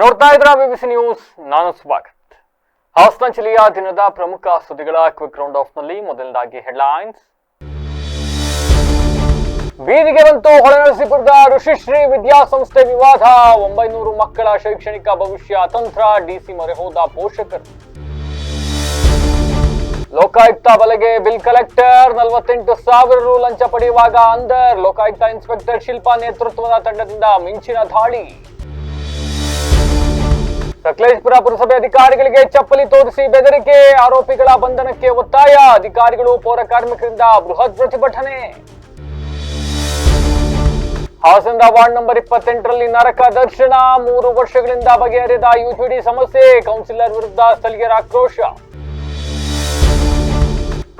ನೋಡ್ತಾ ಇದ್ರ BBC news. ನಾನು ಸ್ವಾಗತ್. ಹಾಸನ ಜಿಲ್ಲೆಯ ದಿನದ ಪ್ರಮುಖ ಸುದ್ದಿಗಳ ಕ್ವಿಕ್ ರೌಂಡ್ ಆಫ್ ನಲ್ಲಿ ಮೊದಲನೇದಾಗಿ ಹೆಡ್ಲೈನ್ಸ್. ಬೀದಿಗೆ ಬಂತು ಹೊಳೆನರಸೀಪುರದ ಋಷಿಶ್ರೀ ವಿದ್ಯಾಸಂಸ್ಥೆ ವಿವಾದ. 900 ಮಕ್ಕಳ ಶೈಕ್ಷಣಿಕ ಭವಿಷ್ಯ ಅತಂತ್ರ, ಡಿಸಿ ಮೊರೆ ಹೋದ ಪೋಷಕರು. ಲೋಕಾಯುಕ್ತ ಬಲೆಗೆ ಬಿಲ್ ಕಲೆಕ್ಟರ್, 48,000 ರು ಲಂಚ ಪಡೆಯುವಾಗ ಅಂದರ್. ಲೋಕಾಯುಕ್ತ ಇನ್ಸ್ಪೆಕ್ಟರ್ ಶಿಲ್ಪಾ ನೇತೃತ್ವದ ತಂಡದಿಂದ ಮಿಂಚಿನ ದಾಳಿ. ಸಕಲೇಶಪುರ ಪುರಸಭೆ ಅಧಿಕಾರಿಗಳಿಗೆ ಚಪ್ಪಲಿ ತೋರಿಸಿ ಬೆದರಿಕೆ, ಆರೋಪಿಗಳ ಬಂಧನಕ್ಕೆ ಒತ್ತಾಯ. ಅಧಿಕಾರಿಗಳು ಪೌರ ಕಾರ್ಮಿಕರಿಂದ ಬೃಹತ್ ಪ್ರತಿಭಟನೆ. ಹಾಸನದ ವಾರ್ಡ್ ನಂಬರ್ 28ರಲ್ಲಿ ನರಕ ದರ್ಶನ. 3 ವರ್ಷಗಳಿಂದ ಬಗೆಹರಿದ ಯುಟಿಡಿ ಸಮಸ್ಯೆ, ಕೌನ್ಸಿಲರ್ ವಿರುದ್ಧ ಸ್ಥಳೀಯರ ಆಕ್ರೋಶ.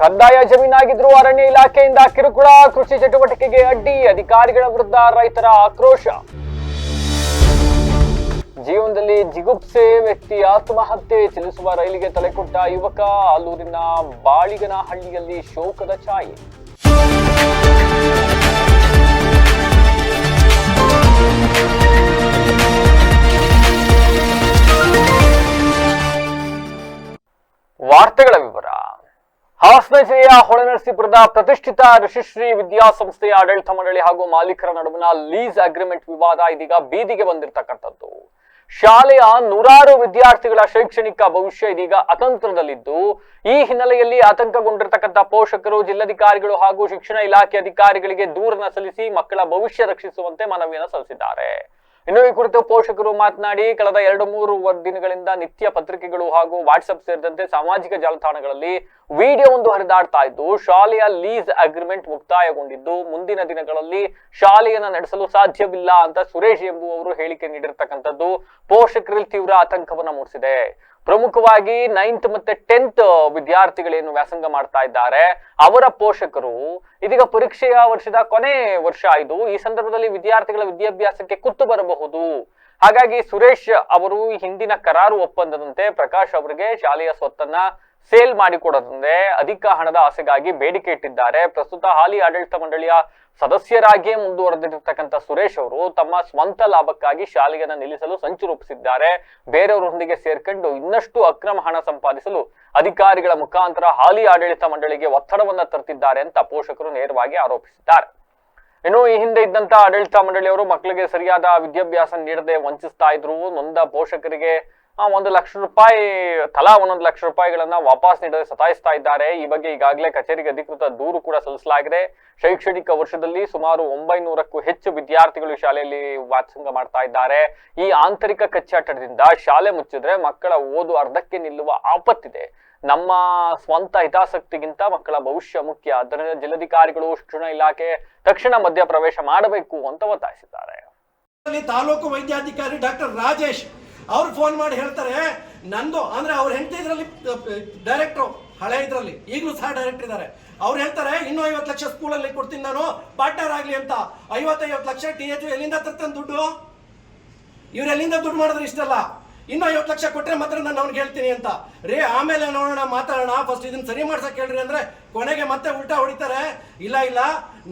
ಕಂದಾಯ ಜಮೀನಾಗಿದ್ರು ಅರಣ್ಯ ಇಲಾಖೆಯಿಂದ ಕಿರುಕುಳ, ಕೃಷಿ ಚಟುವಟಿಕೆಗೆ ಅಡ್ಡಿ. ಅಧಿಕಾರಿಗಳ ವಿರುದ್ಧ ರೈತರ ಆಕ್ರೋಶ. ಜೀವನದಲ್ಲಿ ಜಿಗುಪ್ಸೆ, ವ್ಯಕ್ತಿ ಆತ್ಮಹತ್ಯೆ, ಚಲಿಸುವ ರೈಲಿಗೆ ತಲೆಕೊಟ್ಟ ಯುವಕ. ಆಲೂರಿನ ಬಾಳಿಗನಹಳ್ಳಿಯಲ್ಲಿ ಶೋಕದ ಛಾಯೆ. ವಾರ್ತೆಗಳ ವಿವರ. ಹಾಸನ ಜಿಲ್ಲೆಯ ಹೊಳೆನರಸೀಪುರದ ಪ್ರತಿಷ್ಠಿತ ಋಷಿಶ್ರೀ ವಿದ್ಯಾಸಂಸ್ಥೆಯ ಆಡಳಿತ ಮಂಡಳಿ ಹಾಗೂ ಮಾಲೀಕರ ನಡುವಿನ ಲೀಸ್ ಅಗ್ರಿಮೆಂಟ್ ವಿವಾದ ಇದೀಗ ಬೀದಿಗೆ ಬಂದಿರತಕ್ಕಂಥದ್ದು. ಶಾಲೆಯ 100 ವಿದ್ಯಾರ್ಥಿಗಳ ಶೈಕ್ಷಣಿಕ ಭವಿಷ್ಯ ಇದೀಗ ಅತಂತ್ರದಲ್ಲಿದ್ದು, ಈ ಹಿನ್ನೆಲೆಯಲ್ಲಿ ಆತಂಕಗೊಂಡಿರತಕ್ಕಂಥ ಪೋಷಕರು ಜಿಲ್ಲಾಧಿಕಾರಿಗಳು ಹಾಗೂ ಶಿಕ್ಷಣ ಇಲಾಖೆ ಅಧಿಕಾರಿಗಳಿಗೆ ದೂರನ್ನು ಸಲ್ಲಿಸಿ ಮಕ್ಕಳ ಭವಿಷ್ಯ ರಕ್ಷಿಸುವಂತೆ ಮನವಿಯನ್ನು ಸಲ್ಲಿಸಿದ್ದಾರೆ. ಇನ್ನು ಈ ಕುರಿತು ಪೋಷಕರು ಮಾತನಾಡಿ, ಕಳೆದ 2-3 ದಿನಗಳಿಂದ ನಿತ್ಯ ಪತ್ರಿಕೆಗಳು ಹಾಗೂ ವಾಟ್ಸ್ಆಪ್ ಸೇರಿದಂತೆ ಸಾಮಾಜಿಕ ಜಾಲತಾಣಗಳಲ್ಲಿ ವಿಡಿಯೋ ಒಂದು ಹರಿದಾಡ್ತಾ ಇದ್ದು, ಶಾಲೆಯ ಲೀಸ್ ಅಗ್ರಿಮೆಂಟ್ ಮುಕ್ತಾಯಗೊಂಡಿದ್ದು ಮುಂದಿನ ದಿನಗಳಲ್ಲಿ ಶಾಲೆಯನ್ನ ನಡೆಸಲು ಸಾಧ್ಯವಿಲ್ಲ ಅಂತ ಸುರೇಶ್ ಎಂಬುವವರು ಹೇಳಿಕೆ ನೀಡಿರ್ತಕ್ಕಂಥದ್ದು ಪೋಷಕರಲ್ಲಿ ತೀವ್ರ ಆತಂಕವನ್ನ ಮೂಡಿಸಿದೆ. ಪ್ರಮುಖವಾಗಿ 9th ಮತ್ತೆ 10th ವಿದ್ಯಾರ್ಥಿಗಳೇನು ವ್ಯಾಸಂಗ ಮಾಡ್ತಾ ಇದ್ದಾರೆ, ಅವರ ಪೋಷಕರು ಇದೀಗ ಪರೀಕ್ಷೆಯ ವರ್ಷದ ಕೊನೆ ವರ್ಷ ಇದು. ಈ ಸಂದರ್ಭದಲ್ಲಿ ವಿದ್ಯಾರ್ಥಿಗಳ ವಿದ್ಯಾಭ್ಯಾಸಕ್ಕೆ ಕುತ್ತು ಬರಬಹುದು. ಹಾಗಾಗಿ ಸುರೇಶ್ ಅವರು ಹಿಂದಿನ ಕರಾರು ಒಪ್ಪಂದದಂತೆ ಪ್ರಕಾಶ್ ಅವರಿಗೆ ಶಾಲೆಯ ಸ್ವತ್ತನ್ನ ಸೇಲ್ ಮಾಡಿಕೊಡದಂತೆ ಅಧಿಕ ಹಣದ ಆಸೆಗಾಗಿ ಬೇಡಿಕೆ ಇಟ್ಟಿದ್ದಾರೆ. ಪ್ರಸ್ತುತ ಹಾಲಿ ಆಡಳಿತ ಮಂಡಳಿಯ ಸದಸ್ಯರಾಗಿಯೇ ಮುಂದುವರೆದಿರತಕ್ಕಂಥ ಸುರೇಶ್ ಅವರು ತಮ್ಮ ಸ್ವಂತ ಲಾಭಕ್ಕಾಗಿ ಶಾಲೆಯನ್ನ ನಿಲ್ಲಿಸಲು ಸಂಚು ರೂಪಿಸಿದ್ದಾರೆ. ಬೇರೆಯವರೊಂದಿಗೆ ಸೇರ್ಕೊಂಡು ಇನ್ನಷ್ಟು ಅಕ್ರಮ ಹಣ ಸಂಪಾದಿಸಲು ಅಧಿಕಾರಿಗಳ ಮುಖಾಂತರ ಹಾಲಿ ಆಡಳಿತ ಮಂಡಳಿಗೆ ಒತ್ತಡವನ್ನ ತರ್ತಿದ್ದಾರೆ ಅಂತ ಪೋಷಕರು ನೇರವಾಗಿ ಆರೋಪಿಸಿದ್ದಾರೆ. ಇನ್ನು ಈ ಹಿಂದೆ ಇದ್ದಂತ ಆಡಳಿತ ಮಂಡಳಿಯವರು ಮಕ್ಕಳಿಗೆ ಸರಿಯಾದ ವಿದ್ಯಾಭ್ಯಾಸ ನೀಡದೆ ವಂಚಿಸ್ತಾ ಇದ್ರು. ನೊಂದ ಪೋಷಕರಿಗೆ 1 ಲಕ್ಷ ರೂಪಾಯಿ ತಲಾ 1 ಲಕ್ಷ ರೂಪಾಯಿಗಳನ್ನ ವಾಪಸ್ ನೀಡದೆ ಸತಾಯಿಸ್ತಾ ಇದ್ದಾರೆ. ಈ ಬಗ್ಗೆ ಈಗಾಗಲೇ ಕಚೇರಿಗೆ ಅಧಿಕೃತ ದೂರು ಕೂಡ ಸಲ್ಲಿಸಲಾಗಿದೆ. ಶೈಕ್ಷಣಿಕ ವರ್ಷದಲ್ಲಿ ಸುಮಾರು 900ಕ್ಕೂ ಹೆಚ್ಚು ವಿದ್ಯಾರ್ಥಿಗಳು ಶಾಲೆಯಲ್ಲಿ ವ್ಯಾಸಂಗ ಮಾಡ್ತಾ ಇದ್ದಾರೆ. ಈ ಆಂತರಿಕ ಕಚ್ಚಾಟದಿಂದ ಶಾಲೆ ಮುಚ್ಚಿದ್ರೆ ಮಕ್ಕಳ ಓದು ಅರ್ಧಕ್ಕೆ ನಿಲ್ಲುವ ಆಪತ್ತಿದೆ. ನಮ್ಮ ಸ್ವಂತ ಹಿತಾಸಕ್ತಿಗಿಂತ ಮಕ್ಕಳ ಭವಿಷ್ಯ ಮುಖ್ಯ. ಆದ್ದರಿಂದ ಜಿಲ್ಲಾಧಿಕಾರಿಗಳು, ಶಿಕ್ಷಣ ಇಲಾಖೆ ತಕ್ಷಣ ಮಧ್ಯ ಪ್ರವೇಶ ಮಾಡಬೇಕು ಅಂತ ಒತ್ತಾಯಿಸಿದ್ದಾರೆ. ತಾಲೂಕು ವೈದ್ಯಾಧಿಕಾರಿ ಡಾಕ್ಟರ್ ರಾಜೇಶ್ ಅವ್ರು ಫೋನ್ ಮಾಡಿ ಹೇಳ್ತಾರೆ, ನಂದು ಅಂದ್ರೆ ಅವ್ರ ಹೆಂಡತಿ ಇದ್ರಲ್ಲಿ ಡೈರೆಕ್ಟ್ರು, ಹಳೆ ಇದ್ರಲ್ಲಿ ಈಗಲೂ ಸಹ ಡೈರೆಕ್ಟರ್ ಇದ್ದಾರೆ. ಅವ್ರು ಹೇಳ್ತಾರೆ, ಇನ್ನೂ 50 ಲಕ್ಷ ಸ್ಕೂಲಲ್ಲಿ ಕೊಡ್ತೀನಿ ನಾನು, ಪಾರ್ಟ್ನರ್ ಆಗ್ಲಿ ಅಂತ. 50 ಲಕ್ಷ TH ಎಲ್ಲಿಂದ ತರ್ತಾನೆ ದುಡ್ಡು? ಇವ್ರು ಎಲ್ಲಿಂದ ದುಡ್ಡು ಮಾಡಿದ್ರೆ ಇಷ್ಟಲ್ಲ. ಇನ್ನೂ 50 ಲಕ್ಷ ಕೊಟ್ಟರೆ ಮಾತ್ರ ನಾನು ಅವ್ನಿಗೆ ಹೇಳ್ತೀನಿ ಅಂತ. ಆಮೇಲೆ ನೋಡೋಣ, ಮಾತಾಡೋಣ, ಫಸ್ಟ್ ಇದನ್ನ ಸರಿ ಮಾಡ್ಸಕ್ ಹೇಳ್ರಿ ಅಂದ್ರೆ ಕೊನೆಗೆ ಮತ್ತೆ ಉಲ್ಟಾ ಹೊಡಿತಾರೆ. ಇಲ್ಲ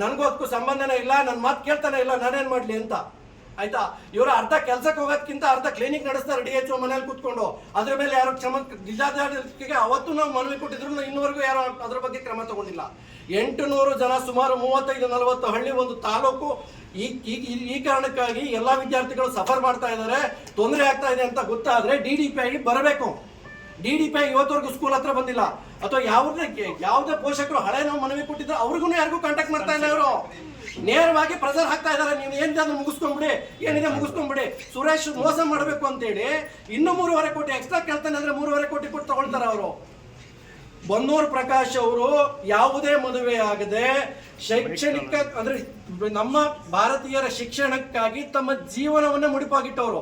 ನನ್ಗೂ ಅದಕ್ಕೂ ಸಂಬಂಧನೇ ಇಲ್ಲ, ನನ್ನ ಮಾತು ಕೇಳ್ತಾನೆ ಇಲ್ಲ, ನಾನೇನ್ ಮಾಡ್ಲಿ ಅಂತ. ಆಯ್ತಾ? ಇವರು ಅರ್ಧ ಕೆಲ್ಸಕ್ಕೆ ಹೋಗೋದಕ್ಕಿಂತ ಅರ್ಧ ಕ್ಲಿನಿಕ್ ನಡೆಸ್ತಾರೆ DHO ಮನೇಲಿ ಕೂತ್ಕೊಂಡು. ಅದ್ರ ಮೇಲೆ ಯಾರು ಜಿಲ್ಲಾಧಿಕಾರಿಗೆ ಅವತ್ತು ನಾವು ಮನವಿ ಕೊಟ್ಟಿದ್ರು, ಇನ್ನೂವರೆಗೂ ಯಾರು ಅದ್ರ ಬಗ್ಗೆ ಕ್ರಮ ತಗೊಂಡಿಲ್ಲ. 800 ಜನ, ಸುಮಾರು 35-40 ಹಳ್ಳಿ ಒಂದು ತಾಲೂಕು. ಈ ಕಾರಣಕ್ಕಾಗಿ ಎಲ್ಲಾ ವಿದ್ಯಾರ್ಥಿಗಳು ಸಫರ್ ಮಾಡ್ತಾ ಇದ್ದಾರೆ, ತೊಂದರೆ ಆಗ್ತಾ ಇದೆ ಅಂತ ಗೊತ್ತಾದ್ರೆ DDPI ಬರಬೇಕು. DDPI ಇವತ್ತವರೆಗೂ ಸ್ಕೂಲ್ ಹತ್ರ ಬಂದಿಲ್ಲ. ಅಥವಾ ಯಾವುದೇ ಪೋಷಕರು ಹಳೆ ನಾವು ಮನವಿ ಕೊಟ್ಟಿದ್ರೆ ಅವ್ರಿಗೂ ಯಾರಿಗೂ ಕಾಂಟ್ಯಾಕ್ಟ್ ಮಾಡ್ತಾ ಇಲ್ಲ. ಅವರು ನೇರವಾಗಿ ಪ್ರೆಸರ್ ಹಾಕ್ತಾ ಇದ್ದಾರೆ, ನೀವು ಏನಿದೆ ಮುಗಿಸ್ಕೊಂಡ್ಬಿಡಿ, ಏನಿದೆ ಮುಗಿಸ್ಕೊಂಡ್ಬಿಡಿ. ಸುರೇಶ್ ಮೋಸ ಮಾಡಬೇಕು ಅಂತೇಳಿ ಇನ್ನೂ 3.5 ಕೋಟಿ ಎಕ್ಸ್ಟ್ರಾ ಕೇಳ್ತಾನೆ ಅಂದ್ರೆ 3.5 ಕೋಟಿ ಕೊಟ್ಟು ತಗೊಳ್ತಾರೆ ಅವರು. ಬನ್ನೂರು ಪ್ರಕಾಶ್ ಅವರು ಯಾವುದೇ ಮದುವೆ ಆಗದೆ ಶೈಕ್ಷಣಿಕ ಅಂದ್ರೆ ನಮ್ಮ ಭಾರತೀಯರ ಶಿಕ್ಷಣಕ್ಕಾಗಿ ತಮ್ಮ ಜೀವನವನ್ನೇ ಮುಡಿಪಾಗಿಟ್ಟವರು.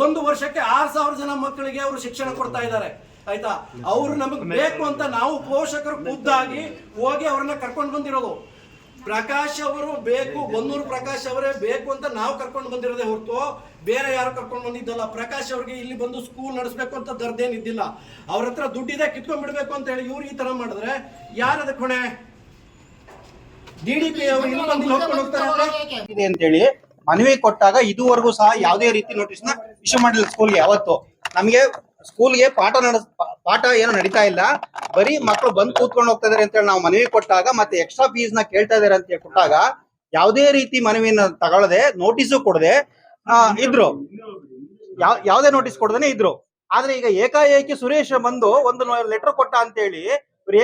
1 ವರ್ಷಕ್ಕೆ 6,000 ಜನ ಮಕ್ಕಳಿಗೆ ಅವರು ಶಿಕ್ಷಣ ಕೊಡ್ತಾ ಇದ್ದಾರೆ. ಆಯ್ತಾ? ಅವರು ನಮಗೆ ಬೇಕು ಅಂತ ನಾವು ಪೋಷಕರು ಖುದ್ದಾಗಿ ಹೋಗಿ ಅವ್ರನ್ನ ಕರ್ಕೊಂಡು ಬಂದಿರೋದು. ಪ್ರಕಾಶ್ ಅವರು ಬೇಕು, ಬನ್ನೂರು ಪ್ರಕಾಶ್ ಅವರೇ ಬೇಕು ಅಂತ ನಾವು ಕರ್ಕೊಂಡು ಬಂದಿರೋದೇ ಹೊರತು ಬೇರೆ ಯಾರು ಕರ್ಕೊಂಡು ಬಂದಿದ್ದಲ್ಲ. ಪ್ರಕಾಶ್ ಅವ್ರಿಗೆ ಇಲ್ಲಿ ಬಂದು ಸ್ಕೂಲ್ ನಡೆಸಬೇಕು ಅಂತ ದರ್ದೇನಿದ್ದಿಲ್ಲ. ಅವ್ರ ಹತ್ರ ದುಡ್ಡಿದೆ, ಕಿತ್ಕೊಂಡ್ಬಿಡ್ಬೇಕು ಅಂತ ಹೇಳಿ ಇವ್ರು ಈ ತರ ಮಾಡಿದ್ರೆ ಯಾರದ ಹೊಣೆ? DDP ಅವರು ಇಲ್ಲಿ ಬಂದು ಹೋಗ್ತಾರೆ ಅಂತ ಹೇಳಿ ಮನವಿ ಕೊಟ್ಟಾಗ ಇದುವರೆಗೂ ಸಹ ಯಾವುದೇ ರೀತಿ ನೋಟಿಸ್ ನ ಇಶ್ಯೂ ಮಾಡಿಲ್ಲ ಸ್ಕೂಲ್ಗೆ. ಯಾವತ್ತು ನಮಗೆ ಸ್ಕೂಲ್ಗೆ ಪಾಠ ಏನು ನಡೀತಾ ಇಲ್ಲ, ಬರೀ ಮಕ್ಕಳು ಬಂದು ಕೂತ್ಕೊಂಡು ಹೋಗ್ತಾ ಇದಾರೆ ಅಂತ ಹೇಳಿ ನಾವು ಮನವಿ ಕೊಟ್ಟಾಗ ಮತ್ತೆ ಎಕ್ಸ್ಟ್ರಾ ಫೀಸ್ ನ ಕೇಳ್ತಾ ಇದಾರೆ ಅಂತ ಕೊಟ್ಟಾಗ ಯಾವುದೇ ರೀತಿ ಮನವಿನ ತಗೊಳ್ಳದೆ ನೋಟಿಸು ಕೊಡದೆ ಇದ್ರು, ಯಾವುದೇ ನೋಟಿಸ್ ಕೊಡದೇನೆ ಇದ್ರು. ಆದ್ರೆ ಈಗ ಏಕಾಏಕಿ ಸುರೇಶ್ ಬಂದು ಒಂದು ಲೆಟರ್ ಕೊಟ್ಟ ಅಂತ ಹೇಳಿ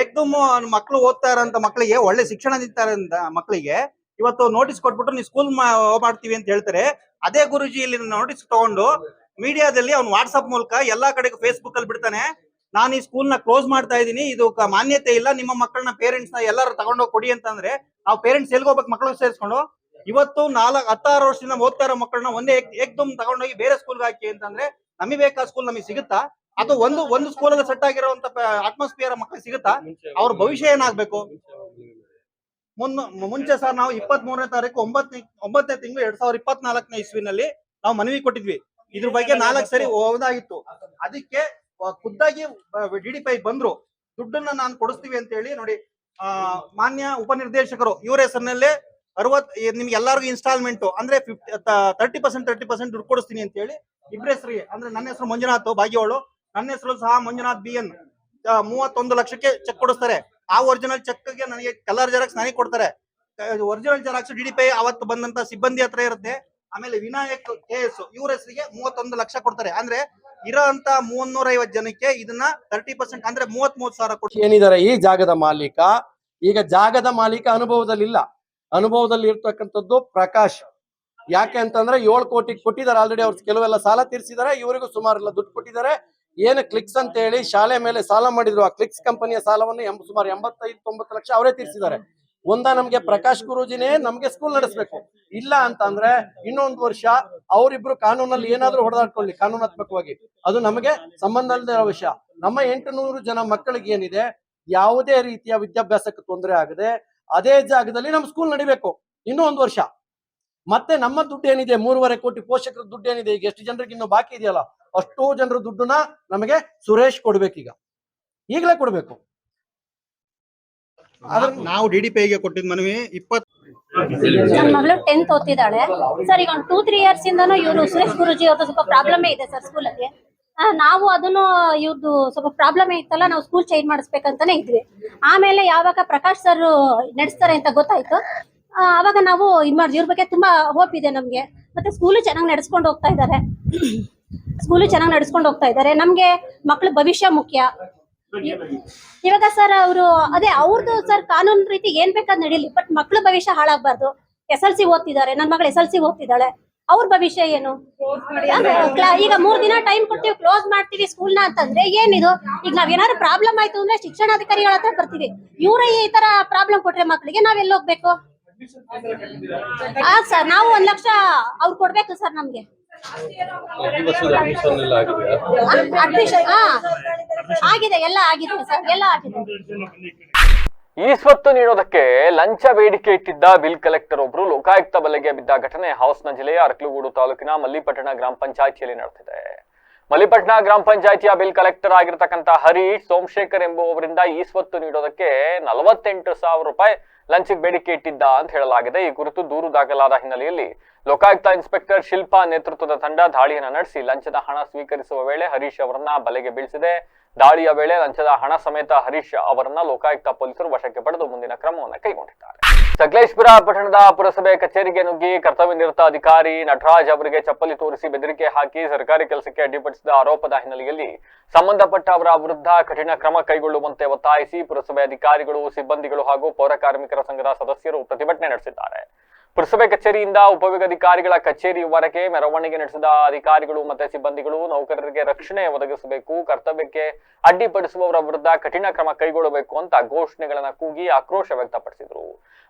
ಏಕ್ದಮ್ ಮಕ್ಕಳು ಓದ್ತಾ ಇರೋಂತ ಮಕ್ಕಳಿಗೆ ಒಳ್ಳೆ ಶಿಕ್ಷಣ ನೀಡ್ತಾರೆ ಅಂತ ಮಕ್ಕಳಿಗೆ ಇವತ್ತು ನೋಟಿಸ್ ಕೊಟ್ಬಿಟ್ಟು ನೀವು ಸ್ಕೂಲ್ ಮಾಡ್ತೀವಿ ಅಂತ ಹೇಳ್ತಾರೆ. ಅದೇ ಗುರುಜಿ ಇಲ್ಲಿ ನೋಟಿಸ್ ತಗೊಂಡು ಮೀಡಿಯಾದಲ್ಲಿ ಅವ್ನು ವಾಟ್ಸ್ಆಪ್ ಮೂಲಕ ಎಲ್ಲಾ ಕಡೆಗೂ ಫೇಸ್ಬುಕ್ ಅಲ್ಲಿ ಬಿಡ್ತಾನೆ, ನಾನು ಈ ಸ್ಕೂಲ್ ನ ಕ್ಲೋಸ್ ಮಾಡ್ತಾ ಇದ್ದೀನಿ, ಇದು ಮಾನ್ಯತೆ ಇಲ್ಲ, ನಿಮ್ಮ ಮಕ್ಕಳನ್ನ ಪೇರೆಂಟ್ಸ್ ನ ಎಲ್ಲರೂ ತಗೊಂಡೋಗಿ ಕೊಡಿ ಅಂತಂದ್ರೆ ನಾವು ಪೇರೆಂಟ್ಸ್ ಎಲ್ಗೆ ಹೋಗ್ಬೇಕು ಮಕ್ಕಳು ಸೇರಿಸ್ಕೊಂಡು? ಇವತ್ತು 16 ವರ್ಷದಿಂದ ಓದ್ತಾ ಇರೋ ಮಕ್ಕಳನ್ನ ಒಂದೇ ಏಕ್ದಮ್ ತಗೊಂಡೋಗಿ ಬೇರೆ ಸ್ಕೂಲ್ಗೆ ಹಾಕಿ ಅಂತಂದ್ರೆ ನಮಗೆ ಬೇಕಾದ ಸ್ಕೂಲ್ ನಮಗೆ ಸಿಗುತ್ತಾ? ಅಥವಾ ಒಂದು ಸ್ಕೂಲಲ್ಲಿ ಸೆಟ್ ಆಗಿರುವಂತ ಅಟ್ಮಾಸ್ಫಿಯರ್ ಮಕ್ಕಳಿಗೆ ಸಿಗುತ್ತಾ? ಅವ್ರ ಭವಿಷ್ಯ ಏನಾಗ್ಬೇಕು? ಮುಂಚೆ ಸರ್ ನಾವು 23ನೇ ತಾರೀಕು 9ನೇ ತಿಂಗಳು 2024ನೇ ಇಸ್ವಿನಲ್ಲಿ ನಾವು ಮನವಿ ಕೊಟ್ಟಿದ್ವಿ. ಇದ್ರ ಬಗ್ಗೆ 4 ಸರಿ ಹೋದಾಗಿತ್ತು. ಅದಕ್ಕೆ ಖುದ್ದಾಗಿ DDPI ಬಂದ್ರು, ದುಡ್ಡನ್ನ ನಾನು ಕೊಡಿಸ್ತೀವಿ ಅಂತ ಹೇಳಿ ನೋಡಿ ಮಾನ್ಯ ಉಪನಿರ್ದೇಶಕರು ಇವ್ರ ಹೆಸರಿನಲ್ಲೇ 60 ನಿಮ್ಗೆ ಎಲ್ಲರಿಗೂ ಇನ್ಸ್ಟಾಲ್ಮೆಂಟ್ ಅಂದ್ರೆ 30% ದುಡ್ಡು ಕೊಡಿಸ್ತೀನಿ ಅಂತ ಹೇಳಿ ಇಬ್ಬರ ಹೆಸರಿಗೆ, ಅಂದ್ರೆ ನನ್ನ ಹೆಸರು ಮಂಜುನಾಥ್ ಬಾಗಿಯೋಳು, ನನ್ನ ಹೆಸರು ಸಹ ಮಂಜುನಾಥ್ BN, 31 ಲಕ್ಷಕ್ಕೆ ಚೆಕ್ ಕೊಡಿಸ್ತಾರೆ. ಆ ಒರಿಜಿನಲ್ ಚೆಕ್ ಗೆ ನನಗೆ ಕಲರ್ ಜೆರಾಕ್ಸ್ ನನಗೆ ಕೊಡ್ತಾರೆ. ಒರಿಜಿನಲ್ ಜೆರಾಕ್ಸ್ DDPI ಅವತ್ತು ಬಂದಂತ ಸಿಬ್ಬಂದಿ ಹತ್ರ ಇರುತ್ತೆ. ಆಮೇಲೆ ವಿನಾಯಕ್ KS ಇವ್ರ ಹೆಸರಿಗೆ 31 ಲಕ್ಷ ಕೊಡ್ತಾರೆ. ಅಂದ್ರೆ ಇರೋ ಅಂತ 350 ಜನಕ್ಕೆ ಇದನ್ನ 30% ಅಂದ್ರೆ 33,000 ಕೊಟ್ಟು ಏನಿದ್ದಾರೆ ಈ ಜಾಗದ ಮಾಲೀಕ. ಈಗ ಜಾಗದ ಮಾಲೀಕ ಅನುಭವದಲ್ಲಿ ಅನುಭವದಲ್ಲಿ ಇರ್ತಕ್ಕಂಥದ್ದು ಪ್ರಕಾಶ್. ಯಾಕೆ ಅಂತಂದ್ರೆ 7 ಕೋಟಿ ಕೊಟ್ಟಿದ್ದಾರೆ ಆಲ್ರೆಡಿ. ಅವ್ರು ಕೆಲವೆಲ್ಲ ಸಾಲ ತೀರಿಸಿದ್ದಾರೆ, ಇವರಿಗೂ ಸುಮಾರೆಲ್ಲ ದುಡ್ಡು ಕೊಟ್ಟಿದ್ದಾರೆ. ಏನು ಕ್ಲಿಕ್ಸ್ ಅಂತ ಹೇಳಿ ಶಾಲೆ ಮೇಲೆ ಸಾಲ ಮಾಡಿದ್ರು, ಆ ಕ್ಲಿಕ್ಸ್ ಕಂಪನಿಯ ಸಾಲವನ್ನು ಸುಮಾರು 85-90 ಲಕ್ಷ ಅವರೇ ತೀರಿಸಿದ್ದಾರೆ. ನಮ್ಗೆ ಪ್ರಕಾಶ್ ಗುರೂಜಿನೇ ನಮ್ಗೆ ಸ್ಕೂಲ್ ನಡೆಸಬೇಕು, ಇಲ್ಲ ಅಂತಂದ್ರೆ ಇನ್ನೊಂದು ವರ್ಷ ಅವರಿಬ್ರು ಕಾನೂನಲ್ಲಿ ಏನಾದ್ರೂ ಹೊಡೆದಾಡ್ಕೊಳ್ಳಿ ಕಾನೂನಾತ್ಮಕವಾಗಿ, ಅದು ನಮಗೆ ಸಂಬಂಧ ಇಲ್ಲದೆ ಇರೋ ವಿಷಯ. ನಮ್ಮ 800 ಜನ ಮಕ್ಕಳಿಗೆ ಏನಿದೆ ಯಾವುದೇ ರೀತಿಯ ವಿದ್ಯಾಭ್ಯಾಸಕ್ಕೆ ತೊಂದರೆ ಆಗದೆ ಅದೇ ಜಾಗದಲ್ಲಿ ನಮ್ಮ ಸ್ಕೂಲ್ ನಡಿಬೇಕು ಇನ್ನೂ 1 ವರ್ಷ. ಮತ್ತೆ ನಮ್ಮ ದುಡ್ಡು ಏನಿದೆ 3.5 ಕೋಟಿ ಪೋಷಕರ ದುಡ್ಡು ಏನಿದೆ, ಈಗ ಎಷ್ಟು ಜನರಿಗೆ ಇನ್ನು ಬಾಕಿ ಇದೆಯಲ್ಲ ಅಷ್ಟೋ ಜನರ ದುಡ್ಡನ್ನ ನಮಗೆ ಸುರೇಶ್ ಕೊಡ್ಬೇಕೀಗ, ಈಗಲೇ ಕೊಡ್ಬೇಕು. ನಾವು DDPIಗೆ ಕೊಟ್ಟಿದ್ ಮನವಿ 20 ನನ್ನ ಮಗಳು 10th ಓದ್ತಿದ್ದಾಳೆ ಸರ್. ಈಗ 2-3 ಇಯರ್ಸ್ ಇಂದನೂ ಇವರು ಸುರೇಶ್ ಗುರೂಜಿ ಅವ್ರದ್ದು ಸ್ವಲ್ಪ ಪ್ರಾಬ್ಲಮ್ ಇದೆ ಸರ್ ಸ್ಕೂಲಲ್ಲಿ. ನಾವು ಅದನ್ನು ಇವ್ರದ್ದು ಸ್ವಲ್ಪ ಪ್ರಾಬ್ಲಮ್ ಇತ್ತಲ್ಲ, ನಾವು ಸ್ಕೂಲ್ ಚೇಂಜ್ ಮಾಡಿಸ್ಬೇಕಂತಾನೆ ಇದ್ವಿ. ಆಮೇಲೆ ಯಾವಾಗ ಪ್ರಕಾಶ್ ಸರ್ ನಡೆಸ್ತಾರೆ ಅಂತ ಗೊತ್ತಾಯ್ತು, ಅವಾಗ ನಾವು ಇದು ಮಾಡಿದ್ವಿ. ಇವ್ರ ಬಗ್ಗೆ ತುಂಬಾ ಹೋಪ್ ಇದೆ ನಮ್ಗೆ. ಮತ್ತೆ ಸ್ಕೂಲು ಚೆನ್ನಾಗಿ ನಡೆಸ್ಕೊಂಡು ಹೋಗ್ತಾ ಇದ್ದಾರೆ. ನಮ್ಗೆ ಮಕ್ಕಳ ಭವಿಷ್ಯ ಮುಖ್ಯ. ಇವಾಗ ಸರ್ ಅವರು ಅದೇ ಅವ್ರದ್ದು ಸರ್ ಕಾನೂನು ರೀತಿ ಏನ್ ಬೇಕಾದ್ ನಡೀಲಿ, ಬಟ್ ಮಕ್ಳ ಭವಿಷ್ಯ ಹಾಳಾಗ್ಬಾರ್ದು. SLC ಓದ್ತಿದ್ದಾರೆ, ನನ್ನ ಮಗಳು SLC ಓದ್ತಿದ್ದಾಳೆ, ಅವ್ರ ಭವಿಷ್ಯ ಏನು? ಈಗ 3 ದಿನ ಟೈಮ್ ಕೊಡ್ತೀವಿ, ಕ್ಲೋಸ್ ಮಾಡ್ತೀವಿ ಸ್ಕೂಲ್ನ ಅಂತಂದ್ರೆ ಏನಿದು? ಈಗ ನಾವ್ ಏನಾದ್ರು ಪ್ರಾಬ್ಲಮ್ ಆಯ್ತು ಅಂದ್ರೆ ಶಿಕ್ಷಣಾಧಿಕಾರಿಗಳ ಹತ್ರ ಬರ್ತೀವಿ, ಇವರೇ ಈ ತರ ಪ್ರಾಬ್ಲಮ್ ಕೊಟ್ರೆ ಮಕ್ಳಿಗೆ ನಾವೆಲ್ಲ ಹೋಗ್ಬೇಕು? ಸರ್ ನಾವು 1 ಲಕ್ಷ ಅವ್ರು ಕೊಡ್ಬೇಕು ಸರ್ ನಮ್ಗೆ. ಆಗಿದೆ, ಎಲ್ಲ ಆಗಿದೆ ಸರ್, ಎಲ್ಲ ಆಗಿದೆ. ಈ ಸ್ವತ್ತು ನೀಡೋದಕ್ಕೆ ಲಂಚ ಬೇಡಿಕೆ ಇಟ್ಟಿದ್ದ ಬಿಲ್ ಕಲೆಕ್ಟರ್ ಒಬ್ರು ಲೋಕಾಯುಕ್ತ ಬಲೆಗೆ ಬಿದ್ದ ಘಟನೆ ಹಾಸನ ಜಿಲ್ಲೆಯ ಅರಕಲಗೂಡು ತಾಲೂಕಿನ ಮಲ್ಲಿಪಟ್ಟಣ ಗ್ರಾಮ ಪಂಚಾಯಿತಿಯಲ್ಲಿ ನಡೆದಿದೆ. ಮಲ್ಲಿಪಟ್ಟಣ ಗ್ರಾಮ ಪಂಚಾಯಿತಿಯ ಬಿಲ್ ಕಲೆಕ್ಟರ್ ಆಗಿರ್ತಕ್ಕಂಥ ಹರೀಶ್ ಸೋಮಶೇಖರ್ ಎಂಬುವವರಿಂದ ಈ ಸ್ವತ್ತು ನೀಡೋದಕ್ಕೆ 48,000 ರೂಪಾಯಿ ಲಂಚಕ್ಕೆ ಬೇಡಿಕೆ ಇಟ್ಟಿದ್ದ ಅಂತ ಹೇಳಲಾಗಿದೆ. ಈ ಕುರಿತು ದೂರು ದಾಖಲಾದ ಹಿನ್ನೆಲೆಯಲ್ಲಿ ಲೋಕಾಯುಕ್ತ ಇನ್ಸ್ಪೆಕ್ಟರ್ ಶಿಲ್ಪಾ ನೇತೃತ್ವದ ತಂಡ ದಾಳಿಯನ್ನು ನಡೆಸಿ ಲಂಚದ ಹಣ ಸ್ವೀಕರಿಸುವ ವೇಳೆ ಹರೀಶ್ ಅವರನ್ನ ಬಲೆಗೆ ಬೀಳಿಸಿದೆ. ದಾಳಿಯ ವೇಳೆ ಲಂಚದ ಹಣ ಸಮೇತ ಹರೀಶ್ ಅವರನ್ನ ಲೋಕಾಯುಕ್ತ ಪೊಲೀಸರು ವಶಕ್ಕೆ ಪಡೆದು ಮುಂದಿನ ಕ್ರಮವನ್ನು ಕೈಗೊಂಡಿದ್ದಾರೆ. ಸಕಲೇಶಪುರ ಪಟ್ಟಣದ ಪುರಸಭೆ ಕಚೇರಿಗೆ ನುಗ್ಗಿ ಕರ್ತವ್ಯ ನಿರತ ಅಧಿಕಾರಿ ನಟರಾಜ್ ಅವರಿಗೆ ಚಪ್ಪಲಿ ತೋರಿಸಿ ಬೆದರಿಕೆ ಹಾಕಿ ಸರ್ಕಾರಿ ಕೆಲಸಕ್ಕೆ ಅಡ್ಡಿಪಡಿಸಿದ ಆರೋಪದ ಹಿನ್ನೆಲೆಯಲ್ಲಿ ಸಂಬಂಧಪಟ್ಟ ಅವರ ವಿರುದ್ಧ ಕಠಿಣ ಕ್ರಮ ಕೈಗೊಳ್ಳುವಂತೆ ಒತ್ತಾಯಿಸಿ ಪುರಸಭೆ ಅಧಿಕಾರಿಗಳು, ಸಿಬ್ಬಂದಿಗಳು ಹಾಗೂ ಪೌರ ಕಾರ್ಮಿಕರ ಸಂಘದ ಸದಸ್ಯರು ಪ್ರತಿಭಟನೆ ನಡೆಸಿದ್ದಾರೆ. ಪುರಸಭೆ ಕಚೇರಿಯಿಂದ ಉಪವಿಭಾಗಾಧಿಕಾರಿಗಳ ಕಚೇರಿಯವರೆಗೆ ಮೆರವಣಿಗೆ ನಡೆಸಿದ ಅಧಿಕಾರಿಗಳು ಮತ್ತೆ ಸಿಬ್ಬಂದಿಗಳು ನೌಕರರಿಗೆ ರಕ್ಷಣೆ ಒದಗಿಸಬೇಕು, ಕರ್ತವ್ಯಕ್ಕೆ ಅಡ್ಡಿಪಡಿಸುವವರ ವಿರುದ್ಧ ಕಠಿಣ ಕ್ರಮ ಕೈಗೊಳ್ಳಬೇಕು ಅಂತ ಘೋಷಣೆಗಳನ್ನ ಕೂಗಿ ಆಕ್ರೋಶ ವ್ಯಕ್ತಪಡಿಸಿದರು.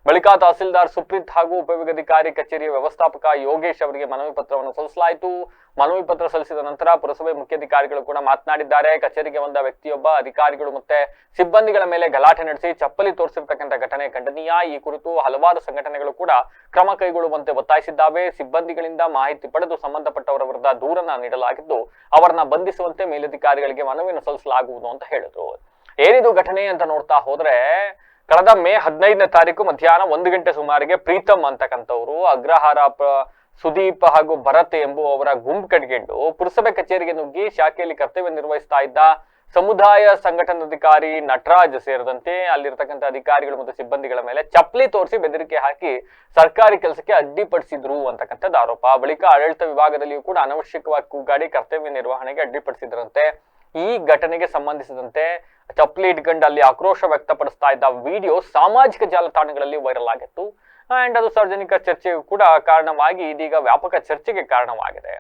ಬಳಿಕ ತಹಸೀಲ್ದಾರ್ ಸುಪ್ರೀತ್ ಹಾಗೂ ಉಪವಿಭಾಗಾಧಿಕಾರಿ ಕಚೇರಿಯ ವ್ಯವಸ್ಥಾಪಕ ಯೋಗೇಶ್ ಅವರಿಗೆ ಮನವಿ ಪತ್ರವನ್ನು ಸಲ್ಲಿಸಲಾಯಿತು. ಮನವಿ ಪತ್ರ ಸಲ್ಲಿಸಿದ ನಂತರ ಪುರಸಭೆ ಮುಖ್ಯಾಧಿಕಾರಿಗಳು ಕೂಡ ಮಾತನಾಡಿದ್ದಾರೆ. ಕಚೇರಿಗೆ ಬಂದ ವ್ಯಕ್ತಿಯೊಬ್ಬ ಅಧಿಕಾರಿಗಳು ಮತ್ತೆ ಸಿಬ್ಬಂದಿಗಳ ಮೇಲೆ ಗಲಾಟೆ ನಡೆಸಿ ಚಪ್ಪಲಿ ತೋರಿಸಿರ್ತಕ್ಕಂಥ ಘಟನೆ ಖಂಡನೀಯ. ಈ ಕುರಿತು ಹಲವಾರು ಸಂಘಟನೆಗಳು ಕೂಡ ಕ್ರಮ ಕೈಗೊಳ್ಳುವಂತೆ ಒತ್ತಾಯಿಸಿದ್ದಾವೆ. ಸಿಬ್ಬಂದಿಗಳಿಂದ ಮಾಹಿತಿ ಪಡೆದು ಸಂಬಂಧಪಟ್ಟವರ ವಿರುದ್ಧ ದೂರನ್ನ ನೀಡಲಾಗಿದ್ದು ಅವರನ್ನ ಬಂಧಿಸುವಂತೆ ಮೇಲಧಿಕಾರಿಗಳಿಗೆ ಮನವಿಯನ್ನು ಸಲ್ಲಿಸಲಾಗುವುದು ಅಂತ ಹೇಳಿದ್ರು. ಏನಿದು ಘಟನೆ ಅಂತ ನೋಡ್ತಾ ಹೋದ್ರೆ, ಕಳೆದ ಮೇ 15ನೇ ತಾರೀಕು ಮಧ್ಯಾಹ್ನ 1 ಗಂಟೆ ಸುಮಾರಿಗೆ ಪ್ರೀತಮ್ ಅಂತಕ್ಕಂಥವ್ರು ಅಗ್ರಹಾರ ಸುದೀಪ್ ಹಾಗೂ ಭರತ್ ಎಂಬುವವರ ಗುಂಪು ಕಟ್ಕೊಂಡು ಪುರಸಭೆ ಕಚೇರಿಗೆ ನುಗ್ಗಿ ಶಾಖೆಯಲ್ಲಿ ಕರ್ತವ್ಯ ನಿರ್ವಹಿಸ್ತಾ ಇದ್ದ ಸಮುದಾಯ ಸಂಘಟನಾಧಿಕಾರಿ ನಟರಾಜ್ ಸೇರಿದಂತೆ ಅಲ್ಲಿರ್ತಕ್ಕಂಥ ಅಧಿಕಾರಿಗಳು ಮತ್ತು ಸಿಬ್ಬಂದಿಗಳ ಮೇಲೆ ಚಪ್ಪಲಿ ತೋರಿಸಿ ಬೆದರಿಕೆ ಹಾಕಿ ಸರ್ಕಾರಿ ಕೆಲಸಕ್ಕೆ ಅಡ್ಡಿಪಡಿಸಿದ್ರು ಅಂತಕ್ಕಂಥದ್ದು ಆರೋಪ. ಬಳಿಕ ಆಡಳಿತ ವಿಭಾಗದಲ್ಲಿಯೂ ಕೂಡ ಅನವಶ್ಯಕವಾಗಿ ಕೂಗಾಡಿ ಕರ್ತವ್ಯ ನಿರ್ವಹಣೆಗೆ ಅಡ್ಡಿಪಡಿಸಿದ್ರಂತೆ. ಈ ಘಟನೆಗೆ ಸಂಬಂಧಿಸಿದಂತೆ ಚಪ್ಪಲಿ ಇಟ್ಕೊಂಡು ಅಲ್ಲಿ ಆಕ್ರೋಶ ವ್ಯಕ್ತಪಡಿಸ್ತಾ ಇದ್ದ ವಿಡಿಯೋ ಸಾಮಾಜಿಕ ಜಾಲತಾಣಗಳಲ್ಲಿ ವೈರಲ್ ಆಗಿತ್ತು ಅಂಡ್ ಅದು ಸಾರ್ವಜನಿಕ ಚರ್ಚೆಗೂ ಕೂಡ ಕಾರಣವಾಗಿ ಇದೀಗ ವ್ಯಾಪಕ ಚರ್ಚೆಗೆ ಕಾರಣವಾಗಿದೆ.